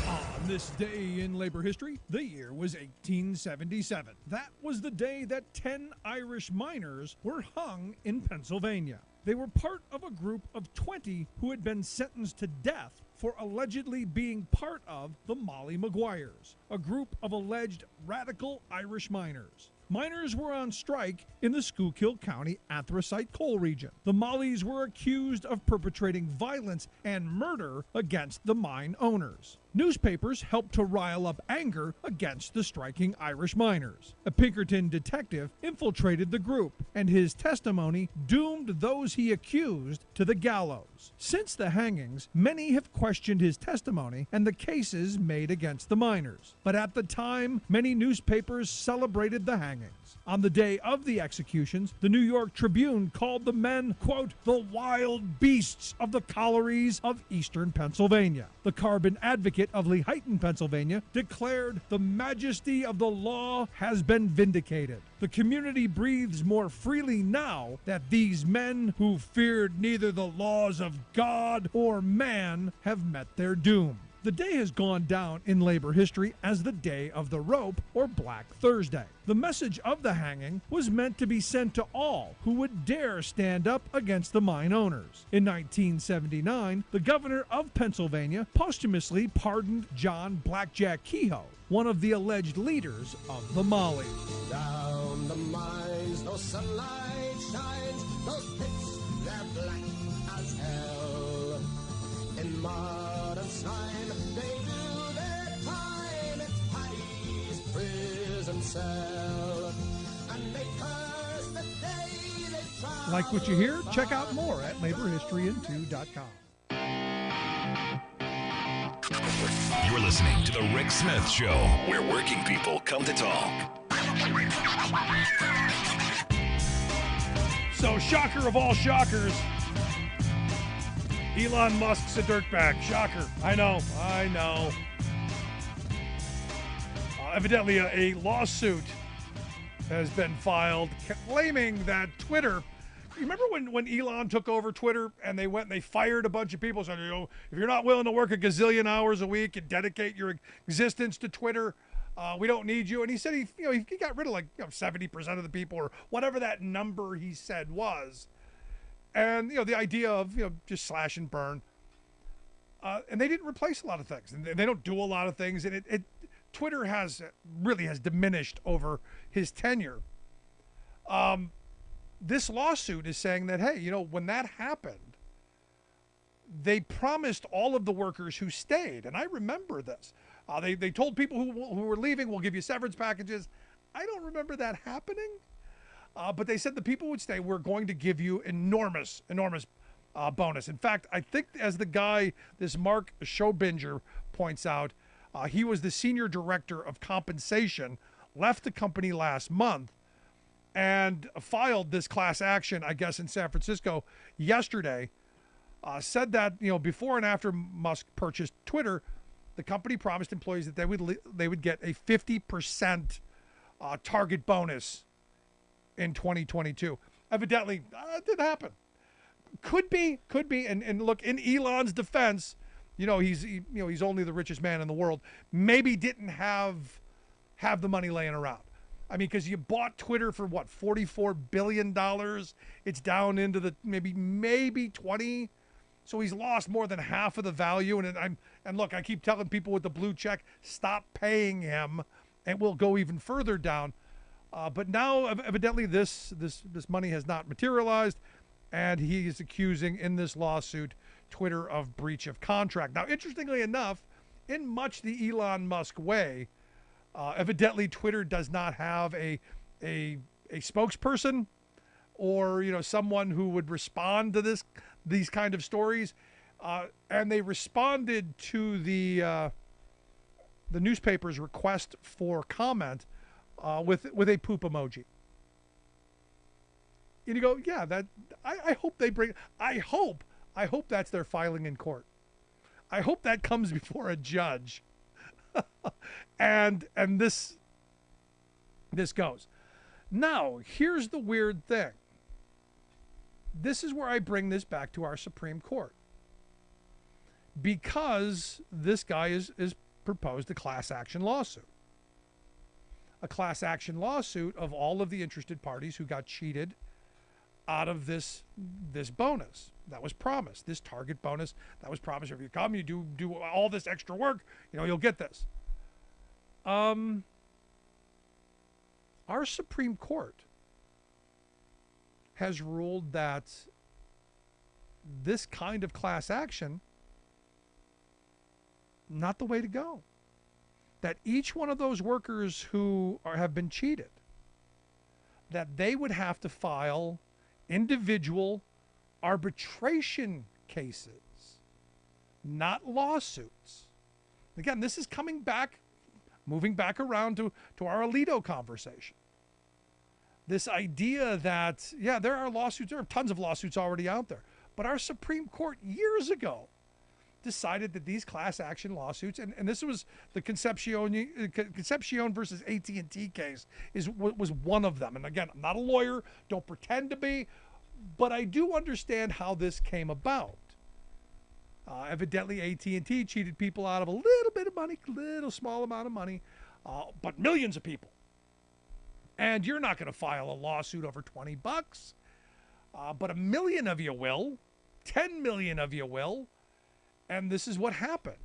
On this day in labor history, the year was 1877. That was the day that 10 Irish miners were hung in Pennsylvania. They were part of a group of 20 who had been sentenced to death for allegedly being part of the Molly Maguires, a group of alleged radical Irish miners. Miners were on strike in the Schuylkill County anthracite coal region. The Mollies were accused of perpetrating violence and murder against the mine owners. Newspapers helped to rile up anger against the striking Irish miners. A Pinkerton detective infiltrated the group, and his testimony doomed those he accused to the gallows. Since the hangings, many have questioned his testimony and the cases made against the miners. But at the time, many newspapers celebrated the hangings. On the day of the executions, the New York Tribune called the men, quote, the wild beasts of the collieries of eastern Pennsylvania. The Carbon Advocate of Lehighton, Pennsylvania, declared the majesty of the law has been vindicated. The community breathes more freely now that these men who feared neither the laws of God or man have met their doom. The day has gone down in labor history as the Day of the Rope, or Black Thursday. The message of the hanging was meant to be sent to all who would dare stand up against the mine owners. In 1979, the governor of Pennsylvania posthumously pardoned John Blackjack Kehoe, one of the alleged leaders of the Molly. Down the mines, no sunlight shines, those pits, they're black as hell. In mud and slime, they do their time. It's Paddy's prison cell, and they curse the day they try. Like what you hear? Check out more at laborhistoryin2.com. You're listening to The Rick Smith Show, where working people come to talk. So, shocker of all shockers, Elon Musk's a dirtbag. Shocker. I know. Evidently, a lawsuit has been filed claiming that Twitter. You remember when Elon took over Twitter and they went and they fired a bunch of people? So, if you're not willing to work a gazillion hours a week and dedicate your existence to Twitter, we don't need you. And he said he got rid of 70% of the people, or whatever that number he said was. And, the idea of, just slash and burn. And they didn't replace a lot of things. And they don't do a lot of things. And Twitter really has diminished over his tenure. This lawsuit is saying that, hey, when that happened, they promised all of the workers who stayed. And I remember this. They told people who were leaving, we'll give you severance packages. I don't remember that happening. But they said the people would stay. We're going to give you enormous bonus. In fact, I think as the guy, this Mark Schobinger points out, he was the senior director of compensation, left the company last month, and filed this class action, I guess, in San Francisco yesterday. Said that, before and after Musk purchased Twitter, the company promised employees that they would get a 50% target bonus in 2022. Evidently, it didn't happen. Could be. And look, in Elon's defense, he's only the richest man in the world. Maybe didn't have the money laying around. I mean, because you bought Twitter for what, $44 billion? It's down into the maybe 20. So he's lost more than half of the value. And look, I keep telling people with the blue check, stop paying him, and we'll go even further down. But now, evidently, this money has not materialized, and he is accusing in this lawsuit Twitter of breach of contract. Now, interestingly enough, in much the Elon Musk way, evidently Twitter does not have a spokesperson or someone who would respond to these kind of stories, and they responded to the newspaper's request for comment with a poop emoji. And you go, yeah, that I hope they bring. I hope that's their filing in court. I hope that comes before a judge. and this goes. Now, here's the weird thing. This is where I bring this back to our Supreme Court. Because this guy is proposed a class action lawsuit. A class action lawsuit of all of the interested parties who got cheated out of this bonus that was promised, this target bonus that was promised. If you come, you do all this extra work, you'll get this. Our Supreme Court has ruled that this kind of class action, not the way to go. That each one of those workers who have been cheated, that they would have to file individual arbitration cases, not lawsuits. Again, this is moving back around to our Alito conversation. This idea that, there are lawsuits, there are tons of lawsuits already out there, but our Supreme Court years ago decided that these class action lawsuits, and this was the Concepcion versus AT&T case, was one of them. And again, I'm not a lawyer, don't pretend to be, but I do understand how this came about. Evidently, AT&T cheated people out of a little bit of money, little small amount of money, but millions of people. And you're not going to file a lawsuit over $20, but 1 million of you will, 10 million of you will. And this is what happened.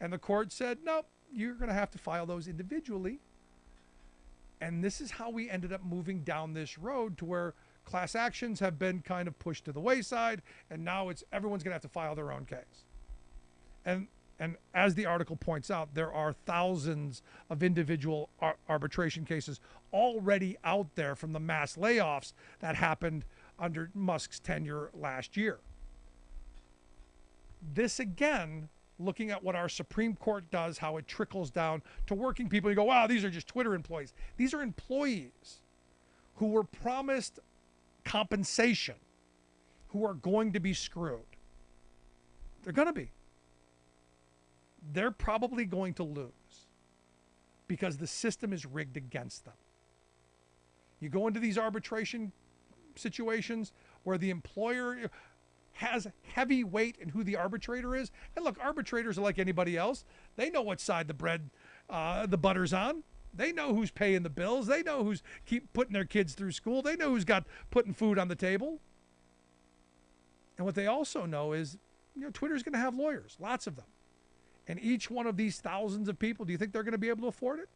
And the court said, no, you're going to have to file those individually. And this is how we ended up moving down this road to where class actions have been kind of pushed to the wayside. And now everyone's going to have to file their own case. And as the article points out, there are thousands of individual arbitration cases already out there from the mass layoffs that happened under Musk's tenure last year. This, again, looking at what our Supreme Court does, how it trickles down to working people. You go, wow, these are just Twitter employees. These are employees who were promised compensation, who are going to be screwed. They're going to be. They're probably going to lose because the system is rigged against them. You go into these arbitration situations where the employer has heavy weight in who the arbitrator is. And look, arbitrators are like anybody else. They know what side the butter's on. They know who's paying the bills. They know who's keep putting their kids through school. They know who's got putting food on the table. And what they also know is, Twitter's going to have lawyers, lots of them. And each one of these thousands of people, do you think they're going to be able to afford it?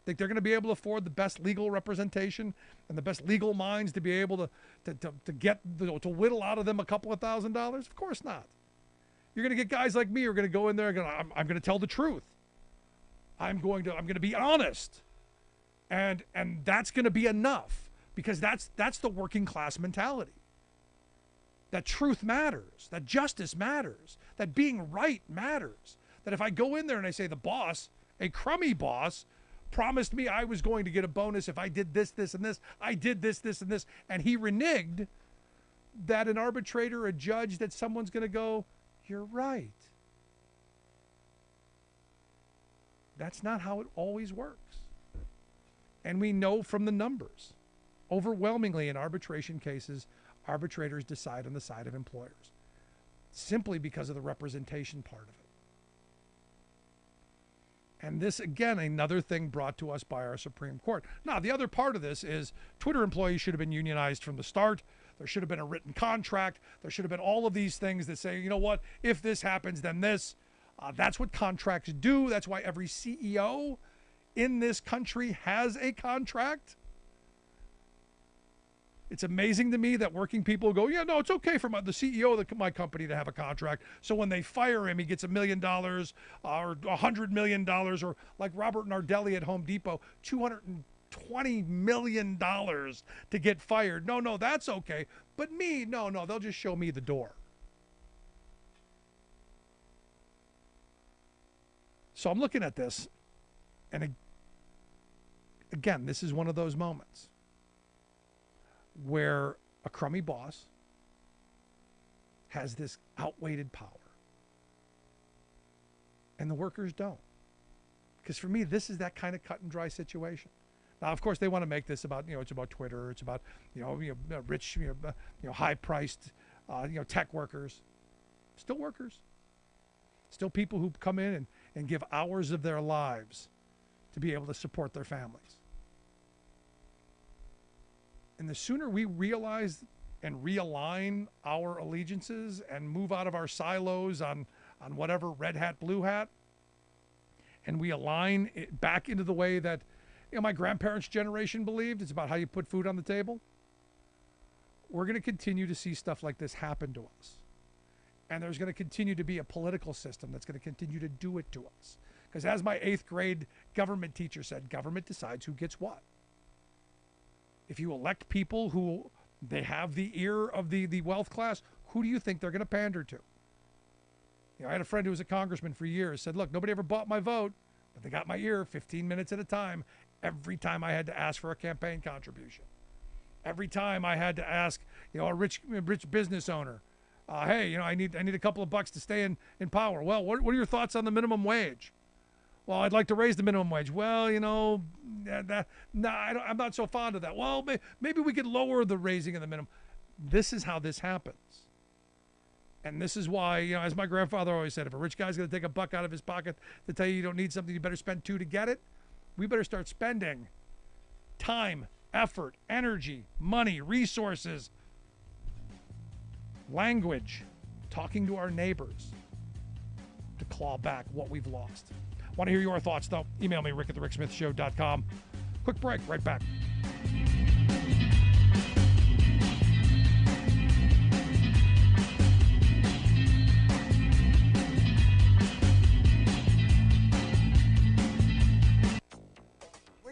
Think they're going to be able to afford the best legal representation and the best legal minds to be able to whittle out of them a couple of $1,000s? Of course not. You're going to get guys like me who are going to go in there and I'm going to tell the truth. I'm going to be honest. And that's going to be enough because that's the working class mentality. That truth matters, that justice matters, that being right matters. That if I go in there and I say the boss, a crummy boss, promised me I was going to get a bonus if I did this, this, and this, I did this, this, and this, and he reneged, that an arbitrator, a judge, that someone's going to go, you're right. That's not how it always works. And we know from the numbers, overwhelmingly in arbitration cases, arbitrators decide on the side of employers, simply because of the representation part of it. And this, again, another thing brought to us by our Supreme Court. Now, the other part of this is Twitter employees should have been unionized from the start. There should have been a written contract. There should have been all of these things that say, you know what, if this happens, then this. That's what contracts do. That's why every CEO in this country has a contract. It's amazing to me that working people go, yeah, no, it's okay for the CEO of my company to have a contract. So when they fire him, he gets $1 million or $100 million, or like Robert Nardelli at Home Depot, $220 million to get fired. No, that's okay. But me, no, they'll just show me the door. So I'm looking at this, and again, this is one of those moments where a crummy boss has this outweighed power and the workers don't. Because for me, this is that kind of cut and dry situation. Now, of course, they want to make this about, it's about Twitter, it's about, rich, high-priced, tech workers. Still workers. Still people who come in and give hours of their lives to be able to support their families. And the sooner we realize and realign our allegiances and move out of our silos on whatever red hat, blue hat, and we align it back into the way that my grandparents' generation believed, it's about how you put food on the table, we're going to continue to see stuff like this happen to us. And there's going to continue to be a political system that's going to continue to do it to us. Because as my 8th grade government teacher said, government decides who gets what. If you elect people who they have the ear of the wealth class, who do you think they're going to pander to? I had a friend who was a congressman for years, said, look, nobody ever bought my vote, but they got my ear 15 minutes at a time every time I had to ask for a campaign contribution. Every time I had to ask, a rich business owner, hey, I need a couple of bucks to stay in power. Well, what are your thoughts on the minimum wage? Well, I'd like to raise the minimum wage. Well, I'm not so fond of that. Well, maybe we could lower the raising of the minimum. This is how this happens. And this is why, as my grandfather always said, if a rich guy's going to take a buck out of his pocket to tell you don't need something, you better spend 2 to get it. We better start spending time, effort, energy, money, resources, language, talking to our neighbors to claw back what we've lost. Want to hear your thoughts, though? Email me, rick@thericksmithshow.com. Quick break, right back.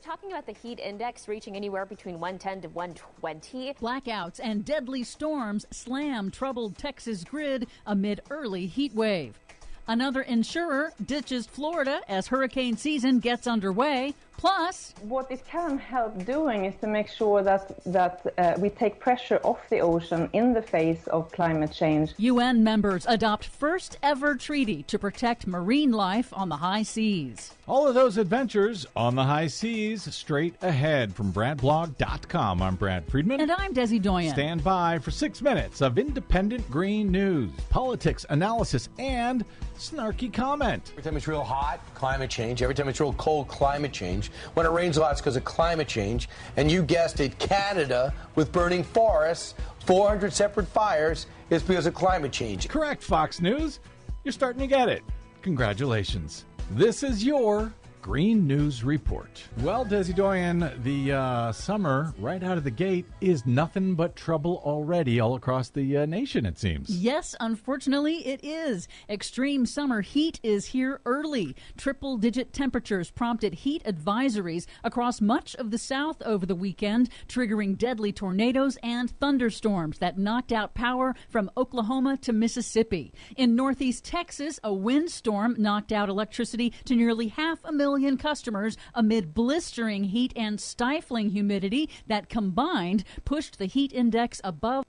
Talking about the heat index reaching anywhere between 110 to 120. Blackouts and deadly storms slam troubled Texas grid amid early heat wave. Another insurer ditches Florida as hurricane season gets underway. Plus, what it can help doing is to make sure that we take pressure off the ocean in the face of climate change. UN members adopt first ever treaty to protect marine life on the high seas. All of those adventures on the high seas straight ahead from BradBlog.com. I'm Brad Friedman. And I'm Desi Doyen. Stand by for 6 minutes of independent green news, politics, analysis, and snarky comment. Every time it's real hot, climate change. Every time it's real cold, climate change. When it rains a lot, it's because of climate change. And you guessed it, Canada, with burning forests, 400 separate fires, is because of climate change. Correct, Fox News. You're starting to get it. Congratulations. This is your Green News Report. Well, Desi Doyen, the summer right out of the gate is nothing but trouble already all across the nation, it seems. Yes, unfortunately it is. Extreme summer heat is here early. Triple-digit temperatures prompted heat advisories across much of the South over the weekend, triggering deadly tornadoes and thunderstorms that knocked out power from Oklahoma to Mississippi. In northeast Texas, a windstorm knocked out electricity to nearly 500,000 customers amid blistering heat and stifling humidity that combined pushed the heat index above.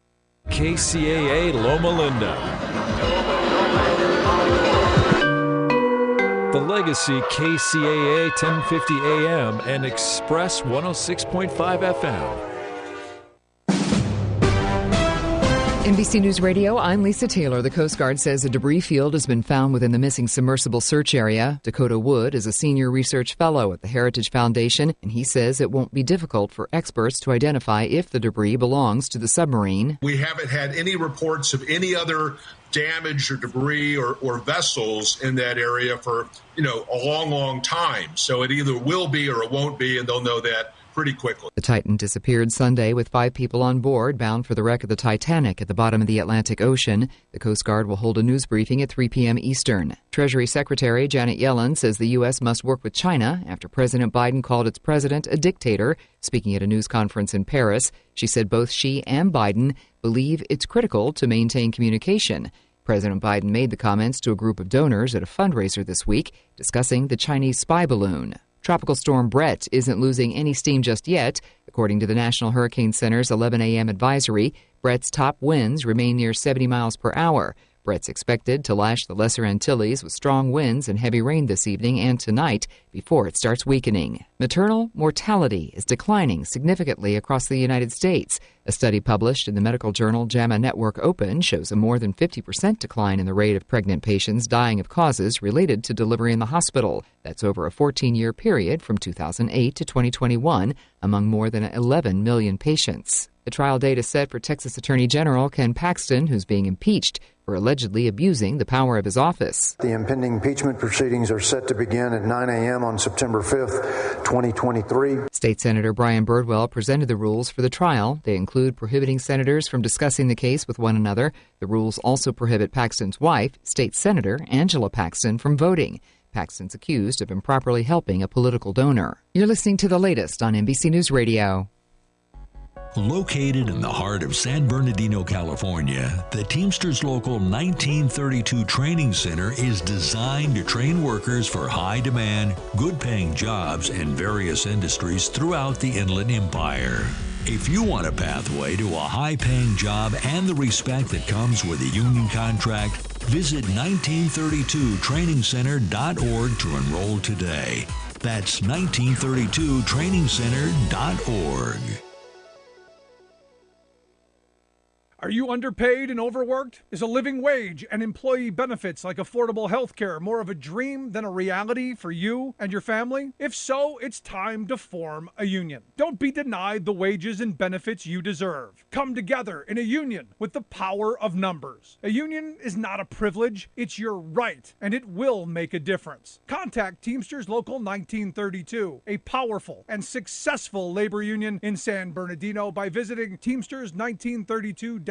KCAA Loma Linda. The Legacy KCAA 1050 AM and Express 106.5 FM. NBC News Radio, I'm Lisa Taylor. The Coast Guard says a debris field has been found within the missing submersible search area. Dakota Wood is a senior research fellow at the Heritage Foundation, and he says it won't be difficult for experts to identify if the debris belongs to the submarine. We haven't had any reports of any other damage or debris or vessels in that area for, a long time. So it either will be or it won't be, and they'll know that pretty quickly. The Titan disappeared Sunday with 5 people on board bound for the wreck of the Titanic at the bottom of the Atlantic Ocean. The Coast Guard will hold a news briefing at 3 p.m. Eastern. Treasury Secretary Janet Yellen says the U.S. must work with China after President Biden called its president a dictator. Speaking at a news conference in Paris, she said both she and Biden believe it's critical to maintain communication. President Biden made the comments to a group of donors at a fundraiser this week discussing the Chinese spy balloon. Tropical storm Brett isn't losing any steam just yet. According to the National Hurricane Center's 11 a.m. advisory, Brett's top winds remain near 70 miles per hour. Brett's expected to lash the Lesser Antilles with strong winds and heavy rain this evening and tonight before it starts weakening. Maternal mortality is declining significantly across the United States. A study published in the medical journal JAMA Network Open shows a more than 50% decline in the rate of pregnant patients dying of causes related to delivery in the hospital. That's over a 14-year period from 2008 to 2021 among more than 11 million patients. The trial date is set for Texas Attorney General Ken Paxton, who's being impeached for allegedly abusing the power of his office. The impending impeachment proceedings are set to begin at 9 a.m. on September 5th, 2023. State Senator Brian Birdwell presented the rules for the trial. They include prohibiting senators from discussing the case with one another. The rules also prohibit Paxton's wife, State Senator Angela Paxton, from voting. Paxton's accused of improperly helping a political donor. You're listening to the latest on NBC News Radio. Located in the heart of San Bernardino, California, the Teamsters Local 1932 Training Center is designed to train workers for high-demand, good-paying jobs in various industries throughout the Inland Empire. If you want a pathway to a high-paying job and the respect that comes with a union contract, visit 1932trainingcenter.org to enroll today. That's 1932trainingcenter.org. Are you underpaid and overworked? Is a living wage and employee benefits like affordable health care more of a dream than a reality for you and your family? If so, it's time to form a union. Don't be denied the wages and benefits you deserve. Come together in a union with the power of numbers. A union is not a privilege, it's your right, and it will make a difference. Contact Teamsters Local 1932, a powerful and successful labor union in San Bernardino, by visiting Teamsters1932.org/organize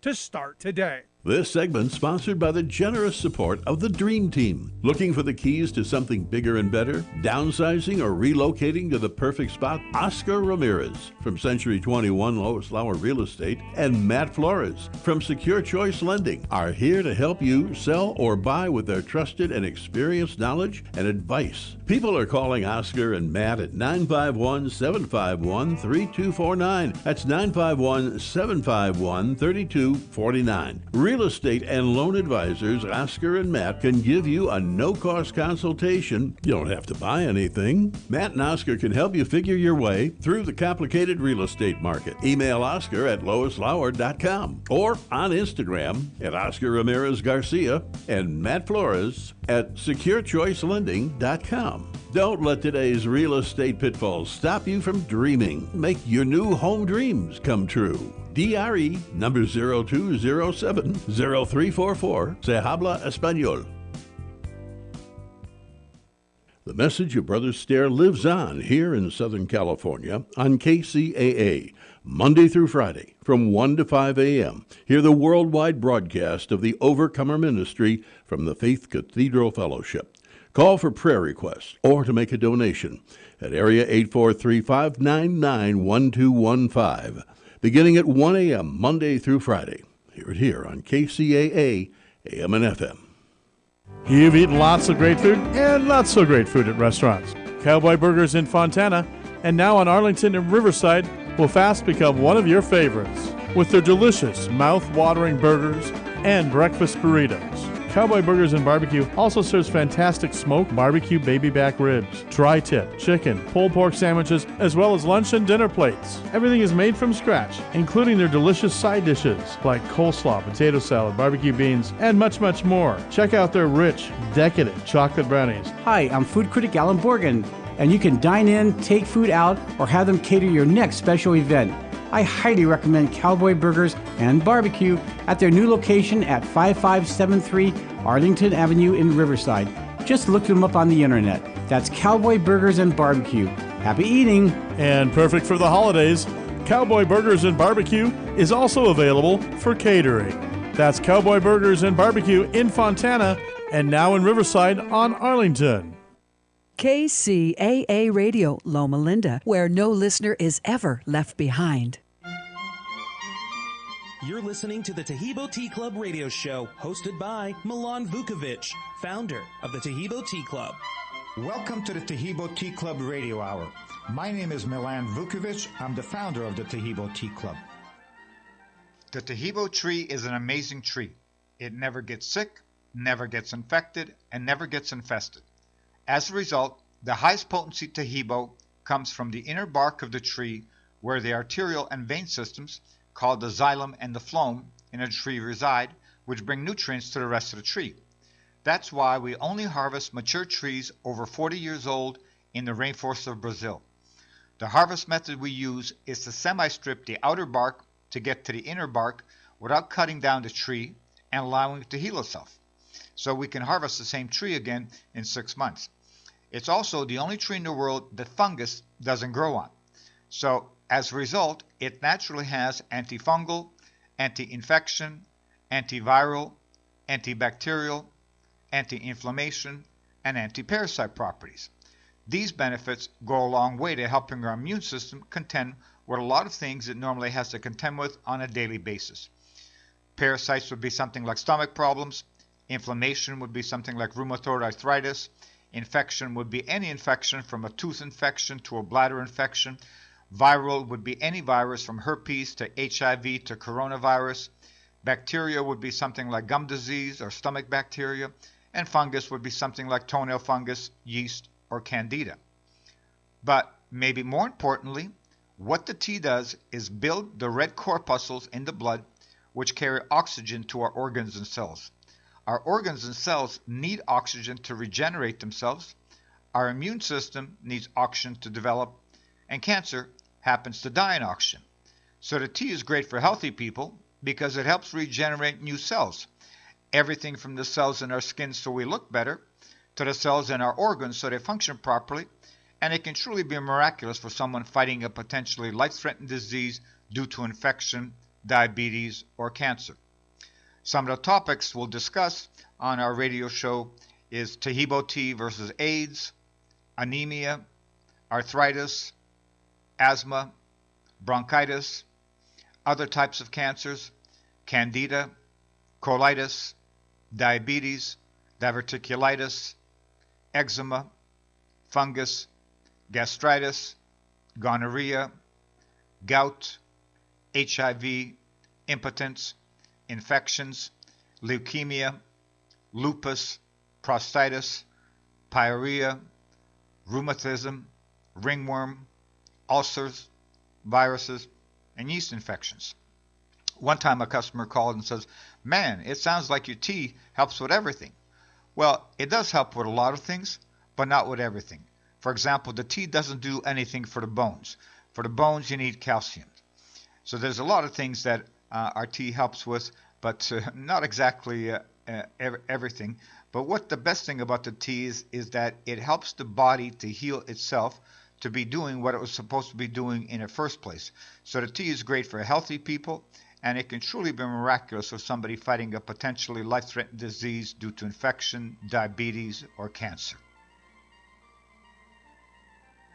to start today. This segment sponsored by the generous support of the Dream Team. Looking for the keys to something bigger and better? Downsizing or relocating to the perfect spot? Oscar Ramirez from Century 21 Lois Lauer Real Estate and Matt Flores from Secure Choice Lending are here to help you sell or buy with their trusted and experienced knowledge and advice. People are calling Oscar and Matt at 951-751-3249. That's 951-751-3249. Real estate and loan advisors Oscar and Matt can give you a no-cost consultation. You don't have to buy anything. Matt and Oscar can help you figure your way through the complicated real estate market. Email Oscar at loislauer.com or on Instagram at Oscar Ramirez Garcia and Matt Flores at securechoicelending.com. Don't let today's real estate pitfalls stop you from dreaming. Make your new home dreams come true. DRE number 0207-0344. Se habla español. The message of Brother Stair lives on here in Southern California on KCAA, Monday through Friday from 1 to 5 a.m. Hear the worldwide broadcast of the Overcomer Ministry from the Faith Cathedral Fellowship. Call for prayer requests or to make a donation at area 843-599-1215, beginning at 1 a.m. Monday through Friday. Hear it here on KCAA, AM and FM. You've eaten lots of great food and not so great food at restaurants. Cowboy Burgers in Fontana and now in Arlington and Riverside will fast become one of your favorites with their delicious, mouth-watering burgers and breakfast burritos. Cowboy Burgers and Barbecue also serves fantastic smoked barbecue baby back ribs, tri-tip, chicken, pulled pork sandwiches, as well as lunch and dinner plates. Everything is made from scratch, including their delicious side dishes like coleslaw, potato salad, barbecue beans, and much, much more. Check out their rich, decadent chocolate brownies. Hi, I'm food critic Alan Borgen, and you can dine in, take food out, or have them cater your next special event. I highly recommend Cowboy Burgers and Barbecue at their new location at 5573 Arlington Avenue in Riverside. Just look them up on the internet. That's Cowboy Burgers and Barbecue. Happy eating! And perfect for the holidays, Cowboy Burgers and Barbecue is also available for catering. That's Cowboy Burgers and Barbecue in Fontana and now in Riverside on Arlington. KCAA Radio, Loma Linda, where no listener is ever left behind. You're listening to the Tahibo Tea Club radio show, hosted by Milan Vukovic, founder of the Tahibo Tea Club. Welcome to the Tahibo Tea Club radio hour. My name is Milan Vukovic. I'm the founder of the Tahibo Tea Club. The Tahibo tree is an amazing tree. It never gets sick, never gets infected, and never gets infested. As a result, the highest potency Tahibo comes from the inner bark of the tree, where the arterial and vein systems, called the xylem and the phloem, in a tree reside, which bring nutrients to the rest of the tree. That's why we only harvest mature trees over 40 years old in the rainforests of Brazil. The harvest method we use is to semi-strip the outer bark to get to the inner bark without cutting down the tree and allowing it to heal itself. So we can harvest the same tree again in 6 months. It's also the only tree in the world that fungus doesn't grow on. So as a result, it naturally has antifungal, anti-infection, antiviral, antibacterial, anti-inflammation, and anti-parasite properties. These benefits go a long way to helping our immune system contend with a lot of things it normally has to contend with on a daily basis. Parasites would be something like stomach problems. Inflammation would be something like rheumatoid arthritis. Infection would be any infection from a tooth infection to a bladder infection. Viral would be any virus from herpes to HIV to coronavirus. Bacteria would be something like gum disease or stomach bacteria. And fungus would be something like toenail fungus, yeast, or candida. But maybe more importantly, what the tea does is build the red corpuscles in the blood, which carry oxygen to our organs and cells. Our organs and cells need oxygen to regenerate themselves. Our immune system needs oxygen to develop, and cancer happens to die in oxygen. So the tea is great for healthy people because it helps regenerate new cells. Everything from the cells in our skin so we look better, to the cells in our organs so they function properly, and it can truly be miraculous for someone fighting a potentially life-threatening disease due to infection, diabetes, or cancer. Some of the topics we'll discuss on our radio show is Tahibo tea versus AIDS, anemia, arthritis, asthma, bronchitis, other types of cancers, candida, colitis, diabetes, diverticulitis, eczema, fungus, gastritis, gonorrhea, gout, HIV, impotence, infections, leukemia, lupus, prostatitis, pyorrhea, rheumatism, ringworm, ulcers, viruses, and yeast infections. One time a customer called and says, "Man, it sounds like your tea helps with everything." Well, it does help with a lot of things, but not with everything. For example, the tea doesn't do anything for the bones. For the bones, you need calcium. So there's a lot of things that our tea helps with, but not exactly everything. But what the best thing about the tea is that it helps the body to heal itself, to be doing what it was supposed to be doing in the first place. So the tea is great for healthy people, and it can truly be miraculous for somebody fighting a potentially life-threatening disease due to infection, diabetes, or cancer.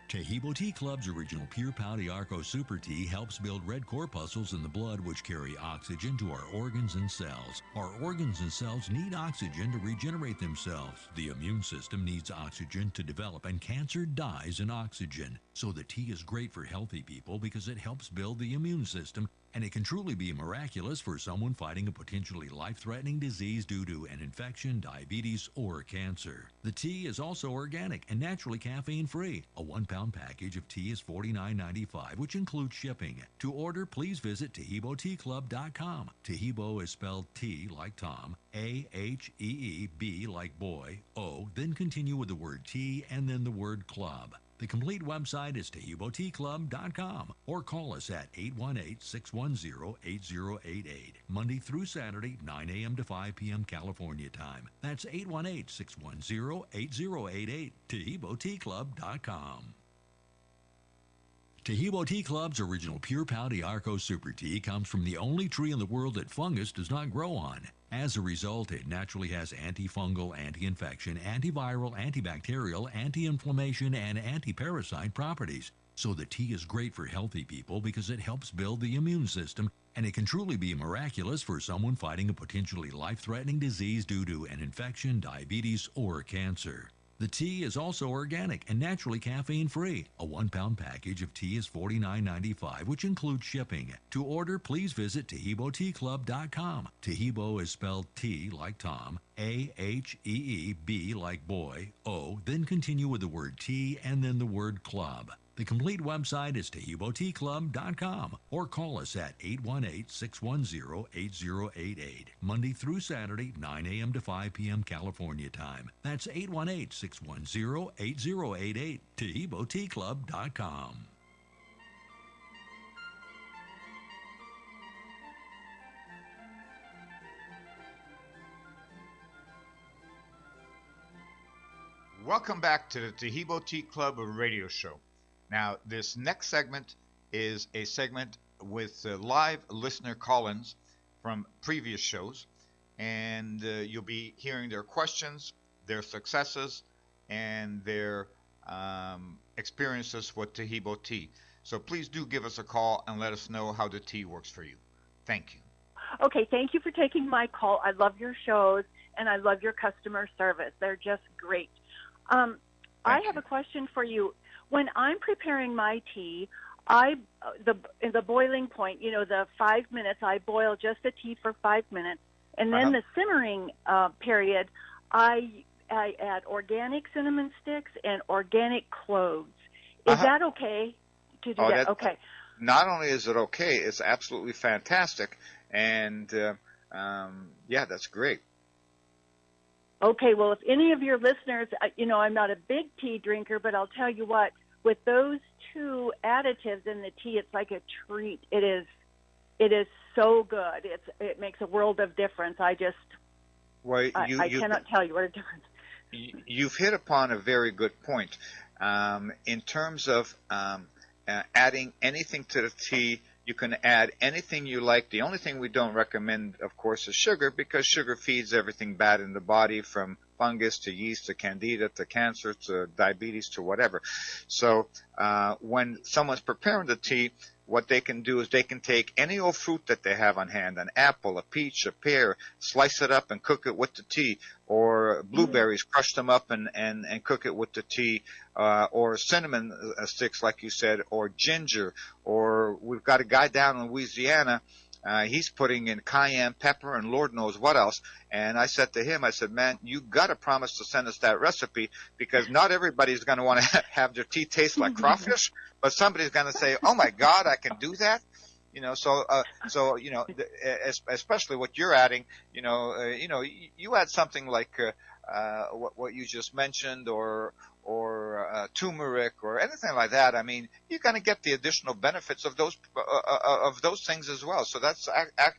Tehibo Tea Club's original Pure Pau de Arco Super Tea helps build red corpuscles in the blood which carry oxygen to our organs and cells. Our organs and cells need oxygen to regenerate themselves. The immune system needs oxygen to develop, and cancer dies in oxygen. So the tea is great for healthy people because it helps build the immune system, and it can truly be miraculous for someone fighting a potentially life-threatening disease due to an infection, diabetes, or cancer. The tea is also organic and naturally caffeine-free. A 1-pound package of tea is $49.95, which includes shipping. To order, please visit TehiboTeaClub.com. Tehibo is spelled T like Tom, A-H-E-E-B like boy, O, then continue with the word tea and then the word club. The complete website is TehiboTeaClub.com, or call us at 818-610-8088, Monday through Saturday, 9 a.m. to 5 p.m. California time. That's 818-610-8088, TehiboTeaClub.com. Tehibo Tea Club's original Pure Pau de Arco Super Tea comes from the only tree in the world that fungus does not grow on. As a result, it naturally has antifungal, anti-infection, antiviral, antibacterial, anti-inflammation, and anti-parasite properties. So the tea is great for healthy people because it helps build the immune system, and it can truly be miraculous for someone fighting a potentially life-threatening disease due to an infection, diabetes, or cancer. The tea is also organic and naturally caffeine-free. A 1-pound package of tea is $49.95, which includes shipping. To order, please visit TehiboTeaClub.com. Tehibo is spelled T like Tom, A-H-E-E-B like boy, O, then continue with the word tea and then the word club. The complete website is TehiboTeaClub.com, or call us at 818-610-8088, Monday through Saturday, 9 a.m. to 5 p.m. California time. That's 818-610-8088, TehiboTeaClub.com. Welcome back to the Tehibo Tea Club radio show. Now, this next segment is a segment with live listener call-ins from previous shows, and you'll be hearing their questions, their successes, and their experiences with Tehibo tea. So please do give us a call and let us know how the tea works for you. Thank you. Okay, thank you for taking my call. I love your shows, and I love your customer service. They're just great. I have a question for you. When I'm preparing my tea, the boiling point, the 5 minutes, I boil just the tea for 5 minutes, and then the simmering period, I add organic cinnamon sticks and organic cloves. Is that okay to do that? Okay. Not only is it okay, it's absolutely fantastic, and yeah, that's great. Okay, well, if any of your listeners, I'm not a big tea drinker, but I'll tell you what, with those two additives in the tea, it's like a treat. It is so good. It makes a world of difference. I cannot tell you what a difference. You've hit upon a very good point. In terms of adding anything to the tea, you can add anything you like. The only thing we don't recommend, of course, is sugar, because sugar feeds everything bad in the body, from fungus to yeast to candida to cancer to diabetes to whatever. So when someone's preparing the tea, what they can do is they can take any old fruit that they have on hand, an apple, a peach, a pear, slice it up and cook it with the tea, or blueberries, crush them up and cook it with the tea, or cinnamon sticks, like you said, or ginger, or we've got a guy down in Louisiana, he's putting in cayenne pepper and Lord knows what else. And I said to him, I said, man, you got to promise to send us that recipe, because not everybody's going to want to have their tea taste like crawfish, but somebody's going to say, oh my God, I can do that. Especially what you're adding, you add something like what you just mentioned, or turmeric or anything like that. I mean, you're going to get the additional benefits of those things as well. So that's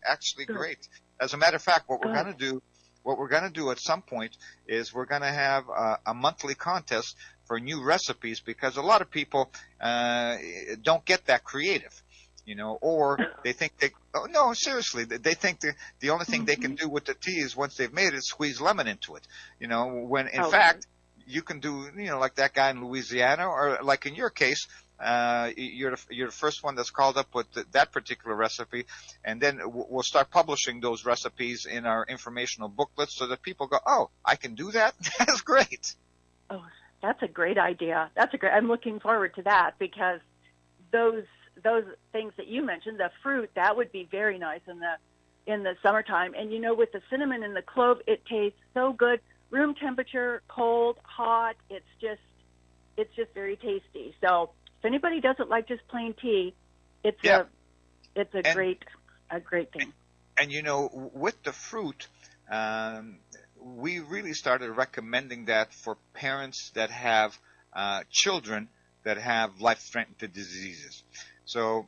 actually great. As a matter of fact, what we're what we're going to do at some point is we're going to have a monthly contest for new recipes, because a lot of people don't get that creative, or they think no, seriously, they think the only thing they can do with the tea is, once they've made it, squeeze lemon into it, when in fact you can do, like that guy in Louisiana, or like in your case, you're the first one that's called up with that particular recipe, and then we'll start publishing those recipes in our informational booklets so that people go, oh, I can do that? That's great. Oh, that's a great idea. I'm looking forward to that, because those things that you mentioned, the fruit, that would be very nice in the summertime. And with the cinnamon and the clove, it tastes so good. Room temperature, cold, hot, it's just very tasty. So if anybody doesn't like just plain tea, it's a great thing. And with the fruit, we really started recommending that for parents that have children that have life-threatening diseases. So,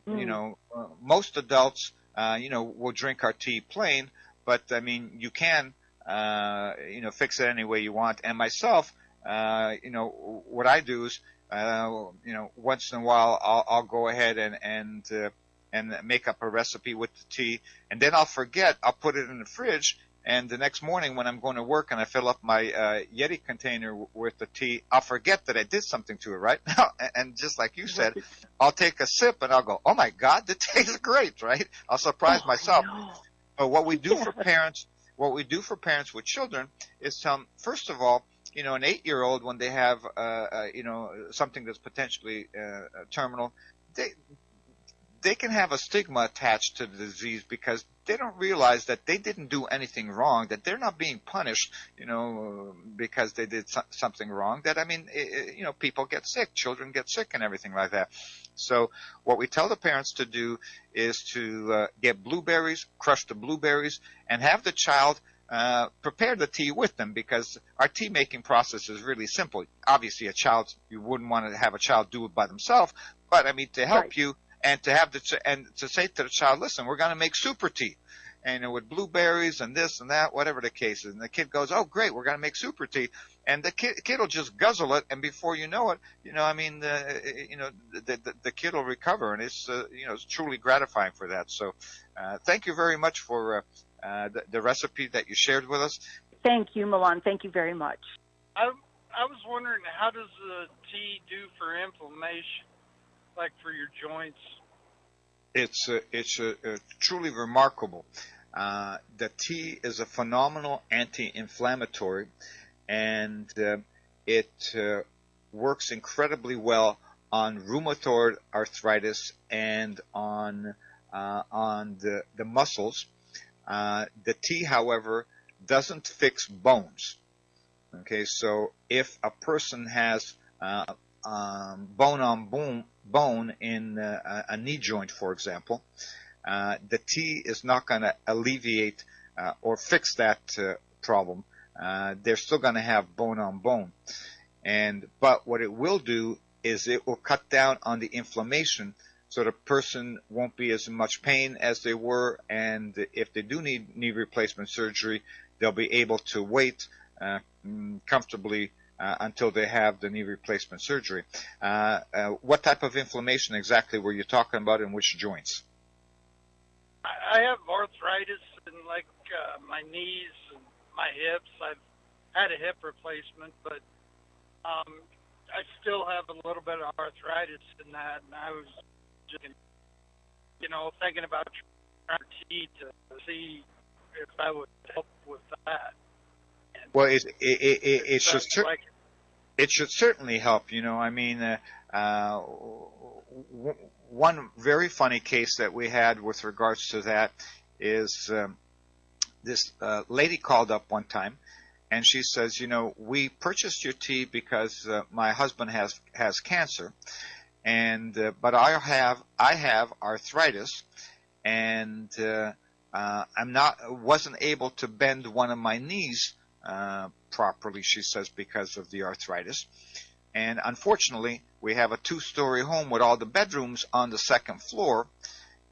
most adults, will drink our tea plain, but I mean, you can, fix it any way you want. And myself, what I do is, once in a while, I'll go ahead and make up a recipe with the tea, and then I'll forget. I'll put it in the fridge, and the next morning when I'm going to work and I fill up my Yeti container with the tea, I'll forget that I did something to it, right? And just like you said, I'll take a sip and I'll go, oh my God, that tastes great, right? I'll surprise myself. No. But what we do for parents with children is tell them, first of all, an 8-year-old, when they have, something that's potentially terminal, they can have a stigma attached to the disease, because they don't realize that they didn't do anything wrong, that they're not being punished, because they did something wrong. That, I mean, people get sick, children get sick and everything like that. So what we tell the parents to do is to get blueberries, crush the blueberries, and have the child prepare the tea with them, because our tea making process is really simple. Obviously, you wouldn't want to have a child do it by themselves, but I mean, to help you, and to have to say to the child, listen, we're going to make super tea, and with blueberries and this and that, whatever the case is. And the kid goes, oh, great, we're going to make super tea. And the kid will just guzzle it, and before you know it, the kid will recover, and it's it's truly gratifying for that. So, thank you very much for the recipe that you shared with us. Thank you, Milan. Thank you very much. I was wondering, how does the tea do for inflammation, like for your joints? It's truly remarkable. The tea is a phenomenal anti-inflammatory, and it works incredibly well on rheumatoid arthritis and on the muscles. The tea, however, doesn't fix bones. Okay, so if a person has bone on bone in a knee joint, for example, the tea is not going to alleviate or fix that problem. They're still going to have bone on bone, but what it will do is it will cut down on the inflammation, so the person won't be as much pain as they were, and if they do need knee replacement surgery, they'll be able to wait comfortably until they have the knee replacement surgery. What type of inflammation exactly were you talking about, in which joints? I have arthritis in my knees and my hips. I've had a hip replacement, but I still have a little bit of arthritis in that, and I was just, thinking about trying tea to see if that would help with that. Well, it should certainly help. I mean, one very funny case that we had with regards to that is this lady called up one time, and she says, we purchased your tea because my husband has cancer, and but I have arthritis, and wasn't able to bend one of my knees properly, she says, because of the arthritis. And unfortunately, we have a 2-story home with all the bedrooms on the second floor,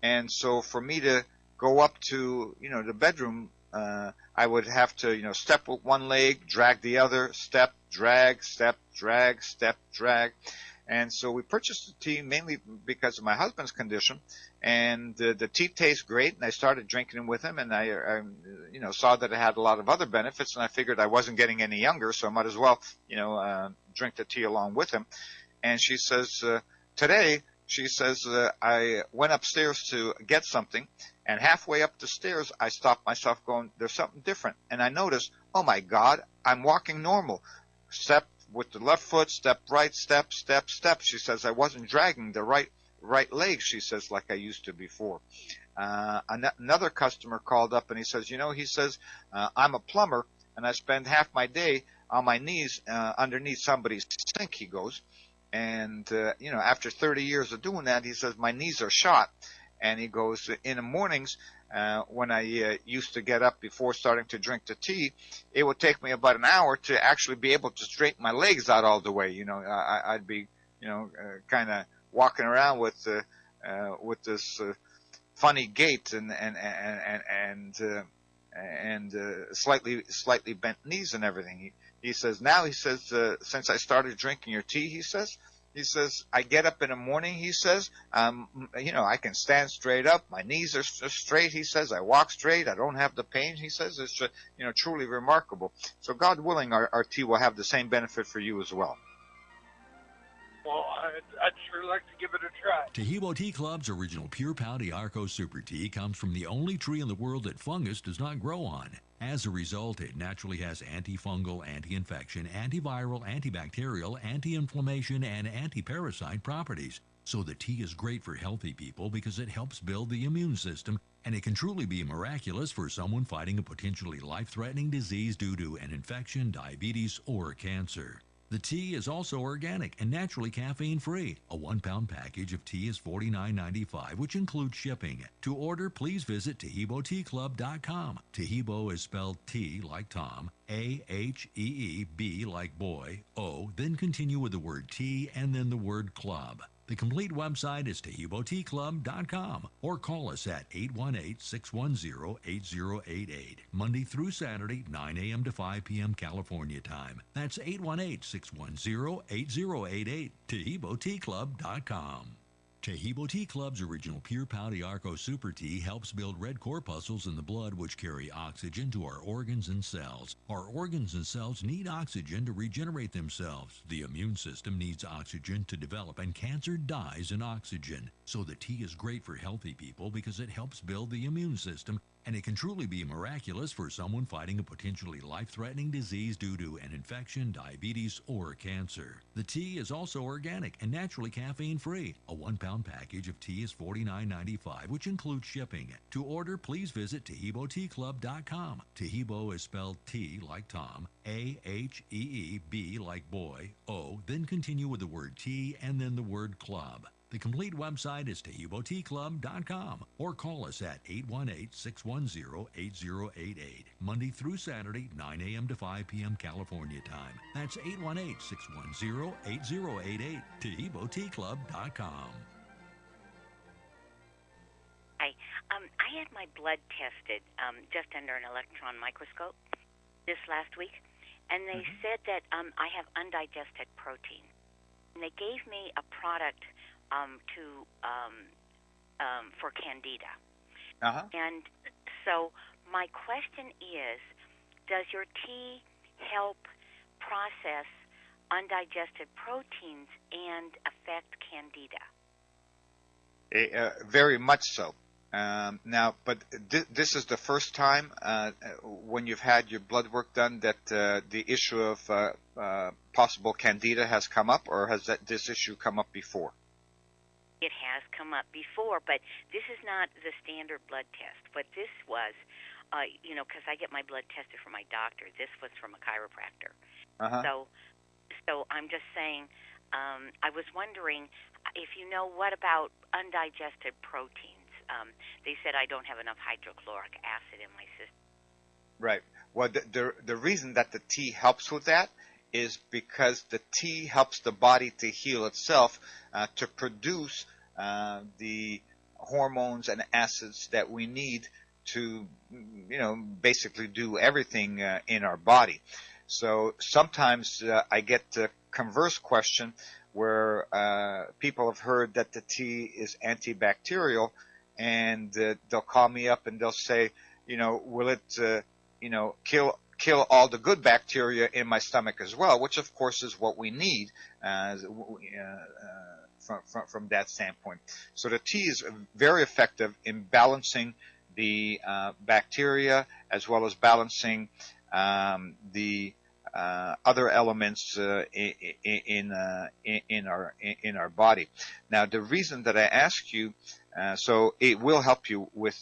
and so for me to go up to the bedroom I would have to, step with one leg, drag the other, step, drag, step, drag, step, drag. And so we purchased the tea mainly because of my husband's condition, and the tea tastes great. And I started drinking it with him, and I saw that it had a lot of other benefits, and I figured I wasn't getting any younger, so I might as well, drink the tea along with him. And she says, today, she says, I went upstairs to get something, and halfway up the stairs, I stopped myself going, there's something different. And I noticed, oh my God, I'm walking normal. Step with the left foot, step right, step, step, step. She says, I wasn't dragging the right leg, she says, like I used to before. Another customer called up and he says, I'm a plumber and I spend half my day on my knees underneath somebody's sink, he goes. And, after 30 years of doing that, he says, my knees are shot. And he goes, in the mornings, when I used to get up before starting to drink the tea, it would take me about an hour to actually be able to straighten my legs out all the way. I'd be, kind of walking around with this funny gait and slightly bent knees and everything. He says, since I started drinking your tea, he says, I get up in the morning, he says, I can stand straight up. My knees are straight, he says. I walk straight. I don't have the pain, he says. It's, truly remarkable. So God willing, our tea will have the same benefit for you as well. Well, I'd sure like to give it a try. Tahibo Tea Club's original Pure Pau de Arco Super Tea comes from the only tree in the world that fungus does not grow on. As a result, it naturally has antifungal, anti-infection, antiviral, antibacterial, anti-inflammation, and anti-parasite properties. So the tea is great for healthy people because it helps build the immune system, and it can truly be miraculous for someone fighting a potentially life-threatening disease due to an infection, diabetes, or cancer. The tea is also organic and naturally caffeine-free. A 1-pound package of tea is $49.95, which includes shipping. To order, please visit TahiboTeaClub.com. Tahibo is spelled T like Tom, A-H-E-E-B like boy, O, then continue with the word tea and then the word club. The complete website is TahiboTeaClub.com or call us at 818-610-8088, Monday through Saturday, 9 a.m. to 5 p.m. California time. That's 818-610-8088, TahiboTeaClub.com. Tahibo Tea Club's original Pure Pau de Arco Super Tea helps build red corpuscles in the blood which carry oxygen to our organs and cells. Our organs and cells need oxygen to regenerate themselves. The immune system needs oxygen to develop, and cancer dies in oxygen. So the tea is great for healthy people because it helps build the immune system, and it can truly be miraculous for someone fighting a potentially life-threatening disease due to an infection, diabetes, or cancer. The tea is also organic and naturally caffeine-free. A 1-pound package of tea is $49.95, which includes shipping. To order, please visit TahiboTeaClub.com. Tahibo is spelled T like Tom, A-H-E-E-B like boy, O, then continue with the word tea and then the word club. The complete website is TahiboTeaClub.com or call us at 818-610-8088, Monday through Saturday, 9 a.m. to 5 p.m. California time. That's 818-610-8088, TahiboTeaClub.com. Hi. I had my blood tested just under an electron microscope this last week, and they said that I have undigested protein. And they gave me a product for Candida. And so my question is, does your tea help process undigested proteins and affect Candida? Very much so. Now, but this is the first time when you've had your blood work done that the issue of possible Candida has come up, or has this issue come up before? It has come up before, but this is not the standard blood test. What this was, because I get my blood tested from my doctor. This was from a chiropractor. So I'm just saying, I was wondering if you know, what about undigested proteins? They said I don't have enough hydrochloric acid in my system. Right. Well, the reason that the tea helps with that is because the tea helps the body to heal itself, to produce the hormones and acids that we need to basically do everything in our body. So sometimes I get the converse question where people have heard that the tea is antibacterial, and they'll call me up and they'll say, will it, kill all the good bacteria in my stomach as well, which of course is what we need from that standpoint. So the tea is very effective in balancing the bacteria as well as balancing the other elements in our body. Now, the reason that I asked you, so it will help you with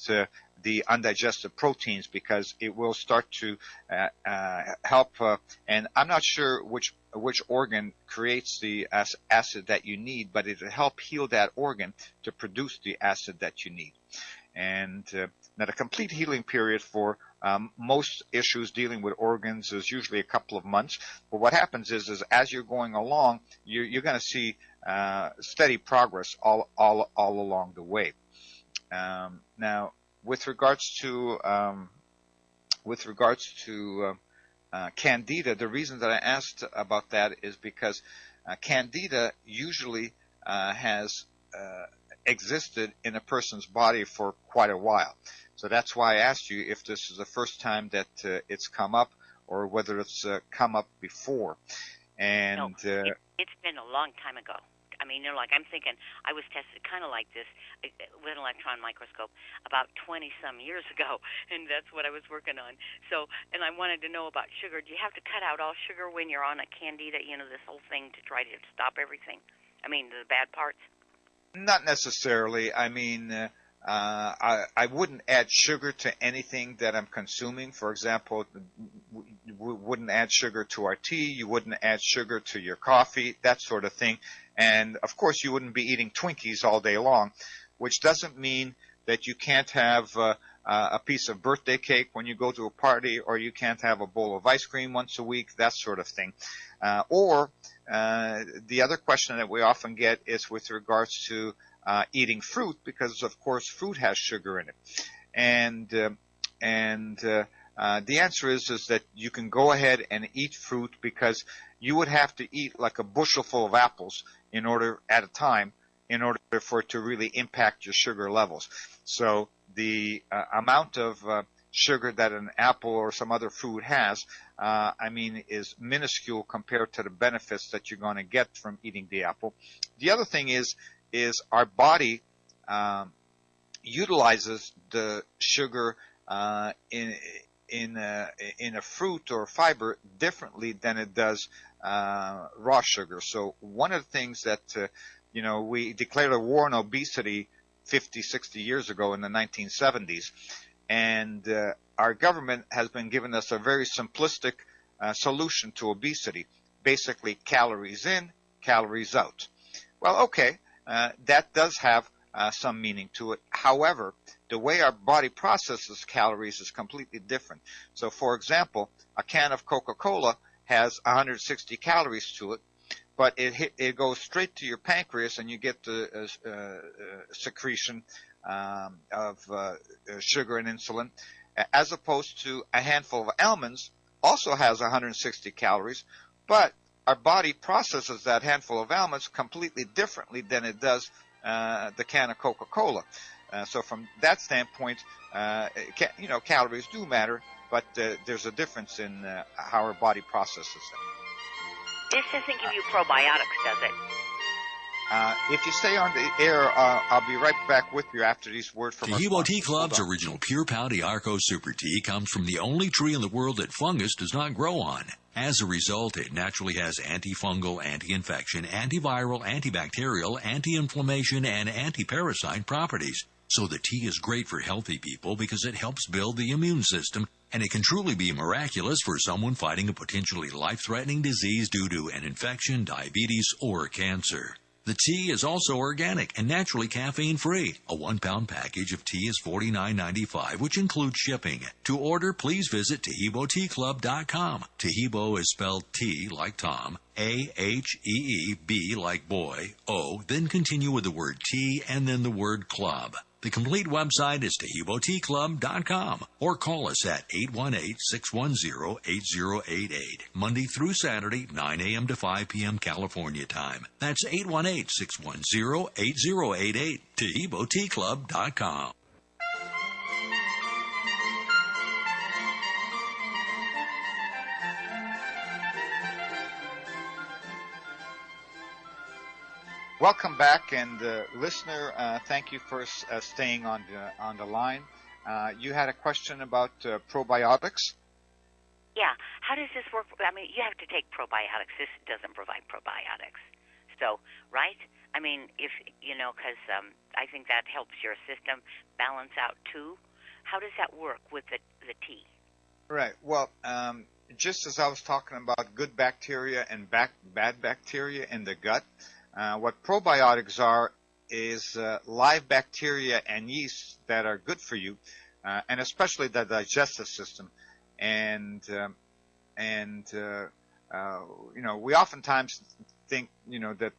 the undigested proteins, because it will start to help. And I'm not sure which organ creates the acid that you need, but it'll help heal that organ to produce the acid that you need. And now the complete healing period for most issues dealing with organs is usually a couple of months. But what happens is as you're going along, you're going to see steady progress all along the way. Now, with regards to Candida, the reason that I asked about that is because Candida usually has existed in a person's body for quite a while. So that's why I asked you if this is the first time that it's come up, or whether it's come up before. And no, it's been a long time ago. I mean, like I'm thinking, I was tested kind of like this with an electron microscope about 20-some years ago, and that's what I was working on. So, and I wanted to know about sugar. Do you have to cut out all sugar when you're on a Candida, this whole thing to try to stop everything? I mean, the bad parts? Not necessarily. I mean, I wouldn't add sugar to anything that I'm consuming. For example, we wouldn't add sugar to our tea. You wouldn't add sugar to your coffee, that sort of thing. And, of course, you wouldn't be eating Twinkies all day long, which doesn't mean that you can't have a piece of birthday cake when you go to a party, or you can't have a bowl of ice cream once a week, that sort of thing. Or the other question that we often get is with regards to eating fruit, because, of course, fruit has sugar in it. And the answer is that you can go ahead and eat fruit, because you would have to eat like a bushel full of apples at a time in order for it to really impact your sugar levels. So the amount of sugar that an apple or some other food has, is minuscule compared to the benefits that you're going to get from eating the apple. The other thing is our body utilizes the sugar in a fruit or fiber differently than it does raw sugar. So one of the things that we declared a war on obesity 50, 60 years ago in the 1970s, and our government has been giving us a very simplistic solution to obesity. Basically, calories in, calories out. Well, okay, that does have some meaning to it. However, the way our body processes calories is completely different. So, for example, a can of Coca-Cola has 160 calories to it, but it goes straight to your pancreas, and you get the secretion of sugar and insulin, as opposed to a handful of almonds also has 160 calories, but our body processes that handful of almonds completely differently than it does the can of Coca-Cola. So from that standpoint, calories do matter, but there's a difference in how our body processes them. This doesn't give you probiotics, does it? If you stay on the air, I'll be right back with you after these words from Tahibo Tea Club's original Pure Pau Arco Super Tea comes from the only tree in the world that fungus does not grow on. As a result, it naturally has antifungal, anti-infection, antiviral, antibacterial, anti-inflammation, and anti-parasite properties. So the tea is great for healthy people because it helps build the immune system, and it can truly be miraculous for someone fighting a potentially life-threatening disease due to an infection, diabetes, or cancer. The tea is also organic and naturally caffeine-free. A 1-pound package of tea is $49.95, which includes shipping. To order, please visit TahiboTeaClub.com. Tahibo is spelled T like Tom, A-H-E-E-B like boy, O, then continue with the word tea and then the word club. The complete website is TaheeboTeaClub.com or call us at 818-610-8088, Monday through Saturday, 9 a.m. to 5 p.m. California time. That's 818-610-8088, TaheeboTeaClub.com. Welcome back, and listener, thank you for staying on the line. You had a question about probiotics? Yeah. How does this work? I mean, you have to take probiotics. This doesn't provide probiotics. So, right? I mean, if, because I think that helps your system balance out too. How does that work with the tea? Right. Well, just as I was talking about good bacteria and bad bacteria in the gut, what probiotics are is live bacteria and yeast that are good for you, and especially the digestive system. And we oftentimes think, that,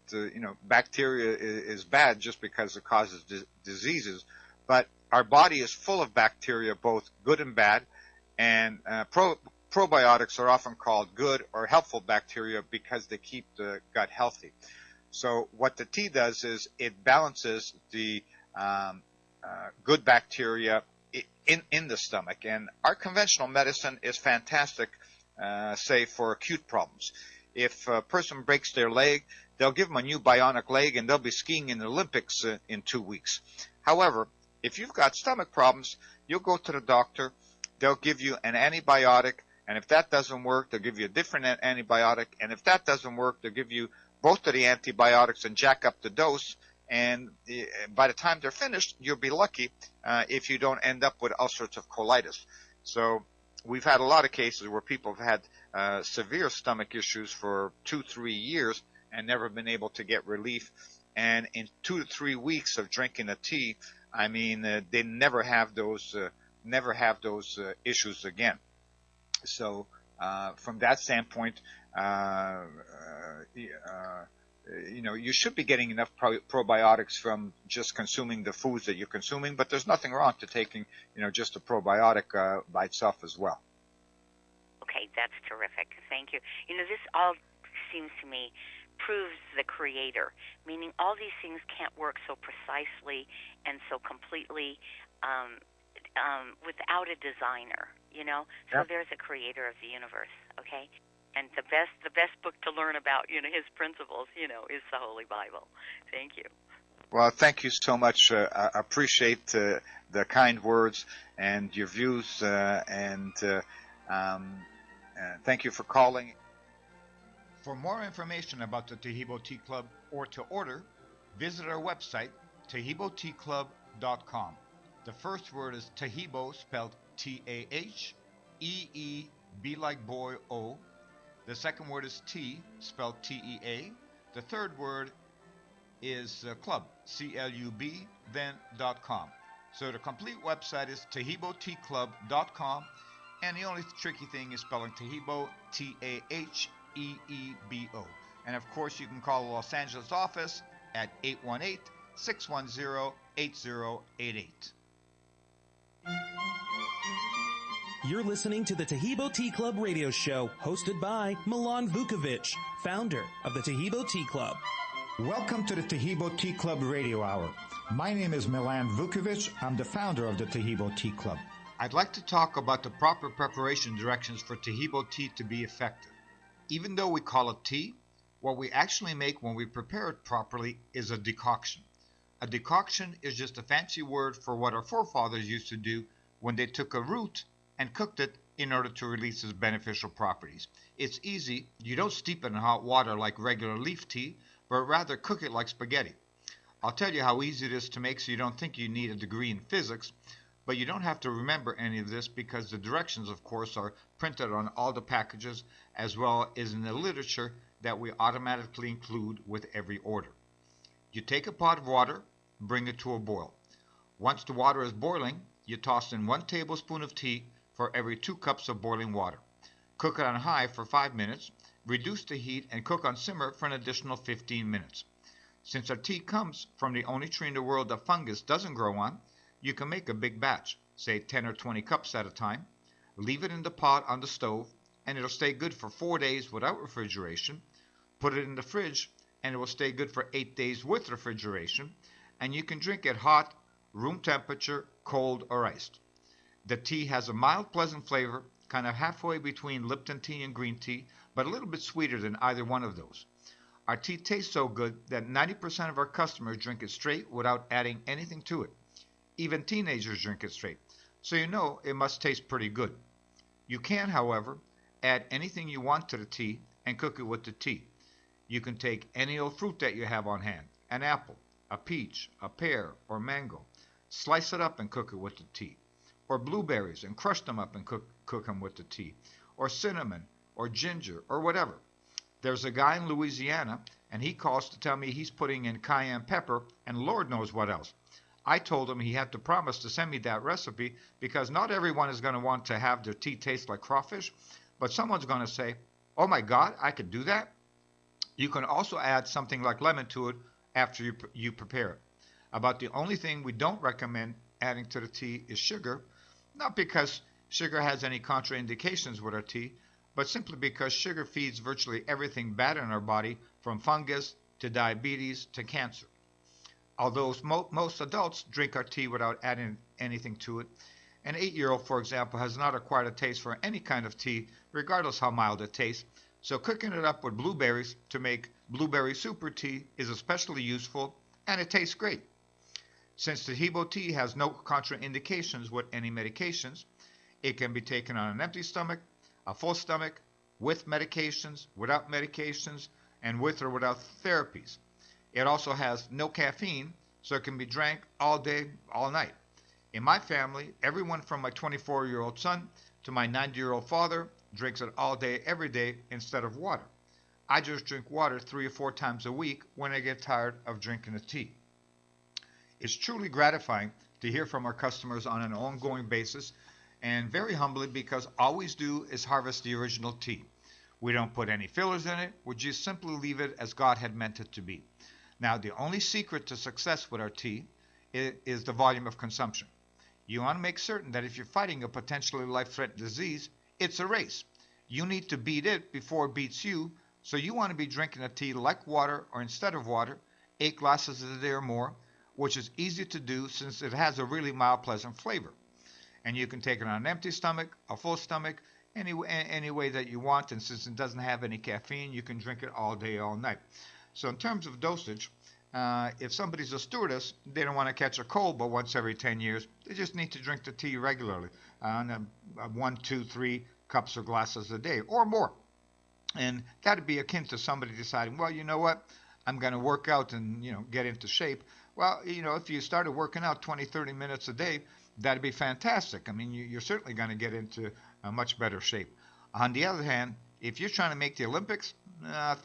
bacteria is bad just because it causes diseases. But our body is full of bacteria, both good and bad. And probiotics are often called good or helpful bacteria because they keep the gut healthy. So what the tea does is it balances the good bacteria in the stomach. And our conventional medicine is fantastic, say, for acute problems. If a person breaks their leg, they'll give them a new bionic leg and they'll be skiing in the Olympics in 2 weeks. However, if you've got stomach problems, you'll go to the doctor, they'll give you an antibiotic, and if that doesn't work, they'll give you a different antibiotic, and if that doesn't work, they'll give you both of the antibiotics and jack up the dose, and by the time they're finished, you'll be lucky if you don't end up with all sorts of colitis. So we've had a lot of cases where people have had severe stomach issues for 2-3 years and never been able to get relief. And in 2 to 3 weeks of drinking a tea, I mean, they never have those issues again. So from that standpoint, you should be getting enough probiotics from just consuming the foods that you're consuming, but there's nothing wrong to taking, just a probiotic by itself as well. Okay, that's terrific. Thank you. This all seems to me proves the creator, meaning all these things can't work so precisely and so completely without a designer, So Yep. there's a creator of the universe, okay? And the best book to learn about, his principles, is the Holy Bible. Thank you. Well, thank you so much. I appreciate the kind words and your views, and thank you for calling. For more information about the Taheebo Tea Club or to order, visit our website, TaheeboTeaClub.com. The first word is Taheebo, spelled T-A-H-E-E-B like boy, O. The second word is tea, spelled T-E-A. The third word is club, C-L-U-B, then .com. So the complete website is TaheeboTeaClub.com, and the only tricky thing is spelling Taheebo, T-A-H-E-E-B-O. And of course, you can call the Los Angeles office at 818-610-8088. You're listening to the Taheebo Tea Club radio show, hosted by Milan Vukovic, founder of the Taheebo Tea Club. Welcome to the Taheebo Tea Club Radio Hour. My name is Milan Vukovic. I'm the founder of the Taheebo Tea Club. I'd like to talk about the proper preparation directions for Taheebo tea to be effective. Even though we call it tea, what we actually make when we prepare it properly is a decoction. A decoction is just a fancy word for what our forefathers used to do when they took a root and cooked it in order to release its beneficial properties. It's easy. You don't steep it in hot water like regular leaf tea, but rather cook it like spaghetti. I'll tell you how easy it is to make so you don't think you need a degree in physics, but you don't have to remember any of this because the directions, of course, are printed on all the packages as well as in the literature that we automatically include with every order. You take a pot of water, bring it to a boil. Once the water is boiling, you toss in 1 tablespoon of tea for every 2 cups of boiling water. Cook it on high for 5 minutes, reduce the heat, and cook on simmer for an additional 15 minutes. Since our tea comes from the only tree in the world that fungus doesn't grow on, You can make a big batch, say 10 or 20 cups at a time, leave it in the pot on the stove, and it'll stay good for 4 days without refrigeration. Put it in the fridge, and it will stay good for 8 days with refrigeration, and you can drink it hot, room temperature, cold, or iced. The tea has a mild, pleasant flavor, kind of halfway between Lipton tea and green tea, but a little bit sweeter than either one of those. Our tea tastes so good that 90% of our customers drink it straight without adding anything to it. Even teenagers drink it straight, so you know it must taste pretty good. You can, however, add anything you want to the tea and cook it with the tea. You can take any old fruit that you have on hand, an apple, a peach, a pear, or mango, slice it up and cook it with the tea, or blueberries and crush them up and cook them with the tea, or cinnamon, or ginger, or whatever. There's a guy in Louisiana, and he calls to tell me he's putting in cayenne pepper and Lord knows what else. I told him he had to promise to send me that recipe because not everyone is going to want to have their tea taste like crawfish, but someone's going to say, oh my God, I could do that? You can also add something like lemon to it after you prepare it. About the only thing we don't recommend adding to the tea is sugar, not because sugar has any contraindications with our tea, but simply because sugar feeds virtually everything bad in our body, from fungus to diabetes to cancer. Although most adults drink our tea without adding anything to it, an 8-year-old, for example, has not acquired a taste for any kind of tea, regardless how mild it tastes, so cooking it up with blueberries to make blueberry super tea is especially useful, and it tastes great. Since Tahibo tea has no contraindications with any medications, it can be taken on an empty stomach, a full stomach, with medications, without medications, and with or without therapies. It also has no caffeine, so it can be drank all day, all night. In my family, everyone from my 24-year-old son to my 90-year-old father drinks it all day, every day, instead of water. I just drink water 3 or 4 times a week when I get tired of drinking the tea. It's truly gratifying to hear from our customers on an ongoing basis, and very humbly, because all we do is harvest the original tea. We don't put any fillers in it, we just simply leave it as God had meant it to be. Now, the only secret to success with our tea is the volume of consumption. You want to make certain that if you're fighting a potentially life-threatening disease, it's a race. You need to beat it before it beats you, so you want to be drinking a tea like water or instead of water, 8 glasses a day or more, which is easy to do since it has a really mild, pleasant flavor. And you can take it on an empty stomach, a full stomach, any way that you want, and since it doesn't have any caffeine, you can drink it all day, all night. So in terms of dosage, if somebody's a stewardess, they don't want to catch a cold, but once every 10 years, they just need to drink the tea regularly, 1, 2, 3 cups or glasses a day or more. And that would be akin to somebody deciding, well, you know what, I'm going to work out and, get into shape. Well, if you started working out 20, 30 minutes a day, that'd be fantastic. I mean, you're certainly going to get into a much better shape. On the other hand, if you're trying to make the Olympics,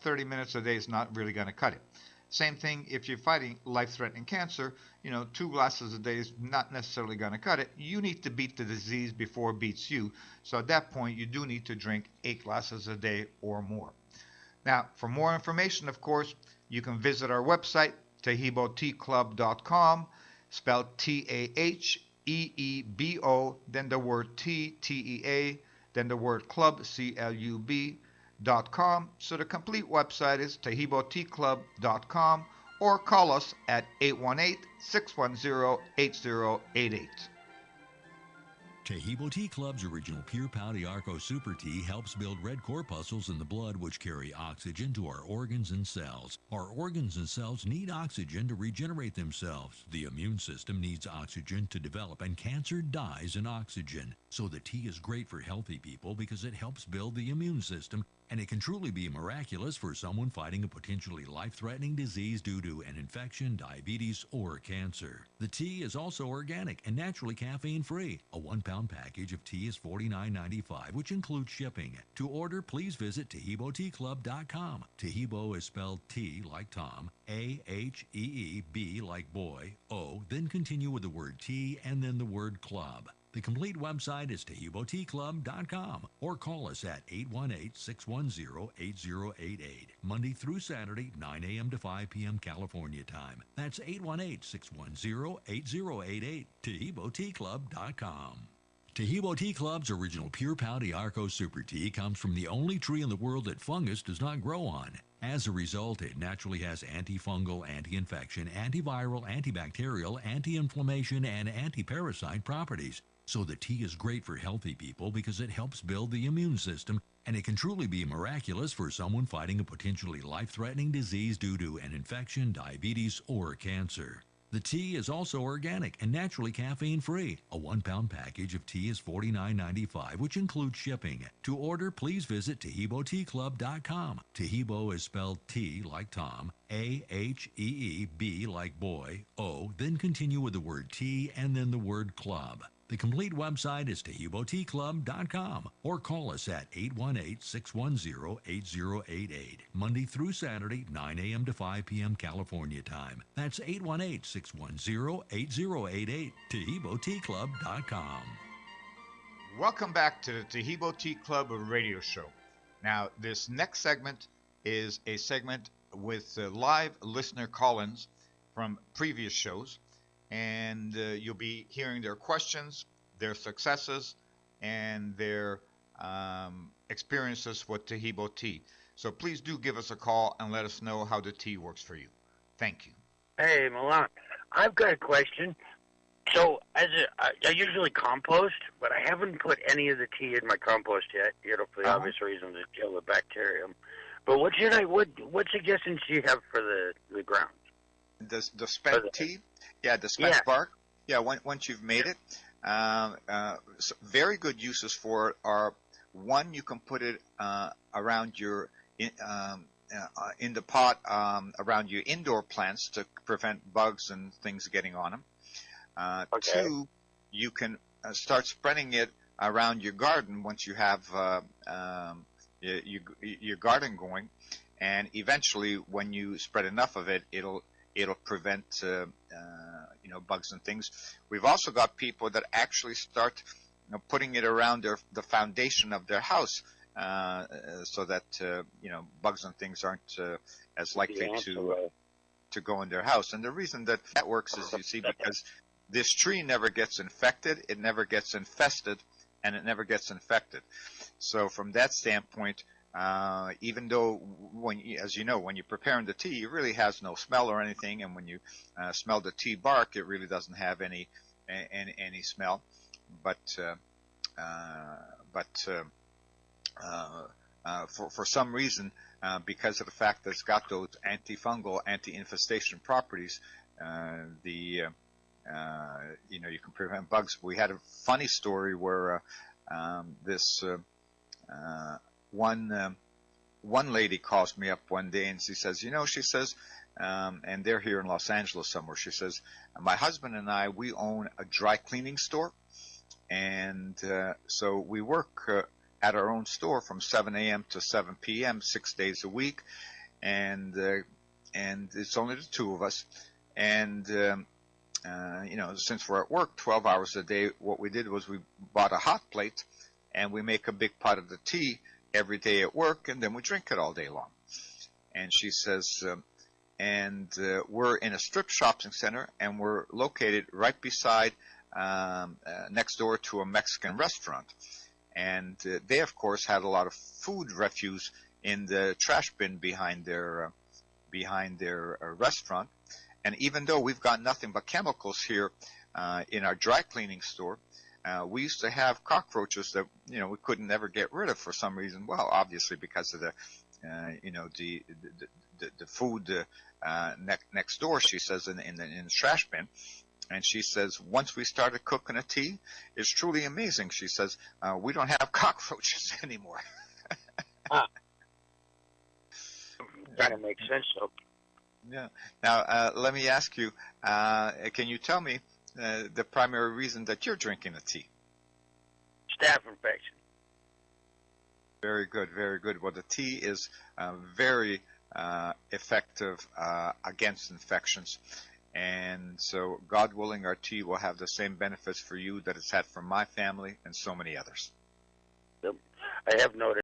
30 minutes a day is not really going to cut it. Same thing if you're fighting life-threatening cancer, 2 glasses a day is not necessarily going to cut it. You need to beat the disease before it beats you. So at that point, you do need to drink 8 glasses a day or more. Now, for more information, of course, you can visit our website, TahiboTeaClub.com, spelled T-A-H-E-E-B-O, then the word tea, T-E-A, then the word club, C-L-U-B.com. So the complete website is TahiboTeaClub.com, or call us at 818-610-8088. Tahibo Tea Club's original Pure Pau d'Arco Super Tea helps build red corpuscles in the blood which carry oxygen to our organs and cells. Our organs and cells need oxygen to regenerate themselves. The immune system needs oxygen to develop, and cancer dies in oxygen. So the tea is great for healthy people because it helps build the immune system, and it can truly be miraculous for someone fighting a potentially life-threatening disease due to an infection, diabetes, or cancer. The tea is also organic and naturally caffeine-free. A 1-pound package of tea is $49.95, which includes shipping. To order, please visit TahiboTeaClub.com. Tahibo is spelled T like Tom, A-H-E-E-B like boy, O, then continue with the word tea and then the word club. The complete website is TaheeboTeaClub.com or call us at 818-610-8088, Monday through Saturday, 9 a.m. to 5 p.m. California time. That's 818-610-8088, TaheeboTeaClub.com. Taheebo Tea Club's original Pure Pouty Arco Super Tea comes from the only tree in the world that fungus does not grow on. As a result, it naturally has antifungal, anti-infection, antiviral, antibacterial, anti-inflammation, and anti-parasite properties. So the tea is great for healthy people because it helps build the immune system, and it can truly be miraculous for someone fighting a potentially life-threatening disease due to an infection, diabetes, or cancer. The tea is also organic and naturally caffeine-free. A 1-pound package of tea is $49.95, which includes shipping. To order, please visit TaheeboTeaClub.com. Taheebo is spelled T like Tom, A-H-E-E-B like boy, O, then continue with the word tea and then the word club. The complete website is TaheeboTeaClub.com or call us at 818-610-8088, Monday through Saturday, 9 a.m. to 5 p.m. California time. That's 818-610-8088, TaheeboTeaClub.com. Welcome back to the Taheebo Tea Club radio show. Now, this next segment is a segment with live listener call-ins from previous shows. And you'll be hearing their questions, their successes, and their experiences with Taheebo tea. So please do give us a call and let us know how the tea works for you. Thank you. Hey, Milan. I've got a question. So I usually compost, but I haven't put any of the tea in my compost yet, for the obvious reasons to kill the bacterium. But what suggestions do you have for the ground? The spent tea? Yeah, the spent bark. Yeah, once you've made it, so very good uses for it are, one, you can put it around your in the pot around your indoor plants to prevent bugs and things getting on them. Two, you can start spreading it around your garden once you have your garden going, and eventually, when you spread enough of it, it'll prevent bugs and things. We've also got people that actually start putting it around the foundation of their house, so that bugs and things aren't as likely to go in their house. And the reason that works is, you see, because this tree never gets infected, it never gets infested, and it never gets infected. So from that standpoint, even though as you know, when you're preparing the tea, it really has no smell or anything, and when you smell the tea bark, it really doesn't have any smell. But for some reason, because of the fact that it's got those antifungal, anti-infestation properties, you can prevent bugs. We had a funny story where this one lady calls me up one day and she says, and they're here in Los Angeles somewhere. She says, my husband and I, we own a dry cleaning store, and so we work at our own store from 7 a.m. to 7 p.m. 6 days a week, and it's only the two of us, and since we're at work 12 hours a day, what we did was we bought a hot plate, and we make a big pot of the tea every day at work, and then we drink it all day long. And she says, we're in a strip shopping center, and we're located right beside, next door to a Mexican restaurant. And they, of course, had a lot of food refuse in the trash bin behind their restaurant. And even though we've got nothing but chemicals here in our dry cleaning store, we used to have cockroaches that we couldn't never get rid of for some reason. Well, obviously because of the food next door. She says in the trash bin, and she says once we started cooking a tea, it's truly amazing. She says we don't have cockroaches anymore. Kind of makes sense, though. Yeah. Now let me ask you, can you tell me the primary reason that you're drinking the tea? Staph infection. Very good, very good. Well, the tea is very effective against infections. And so, God willing, our tea will have the same benefits for you that it's had for my family and so many others. Yep. I have noted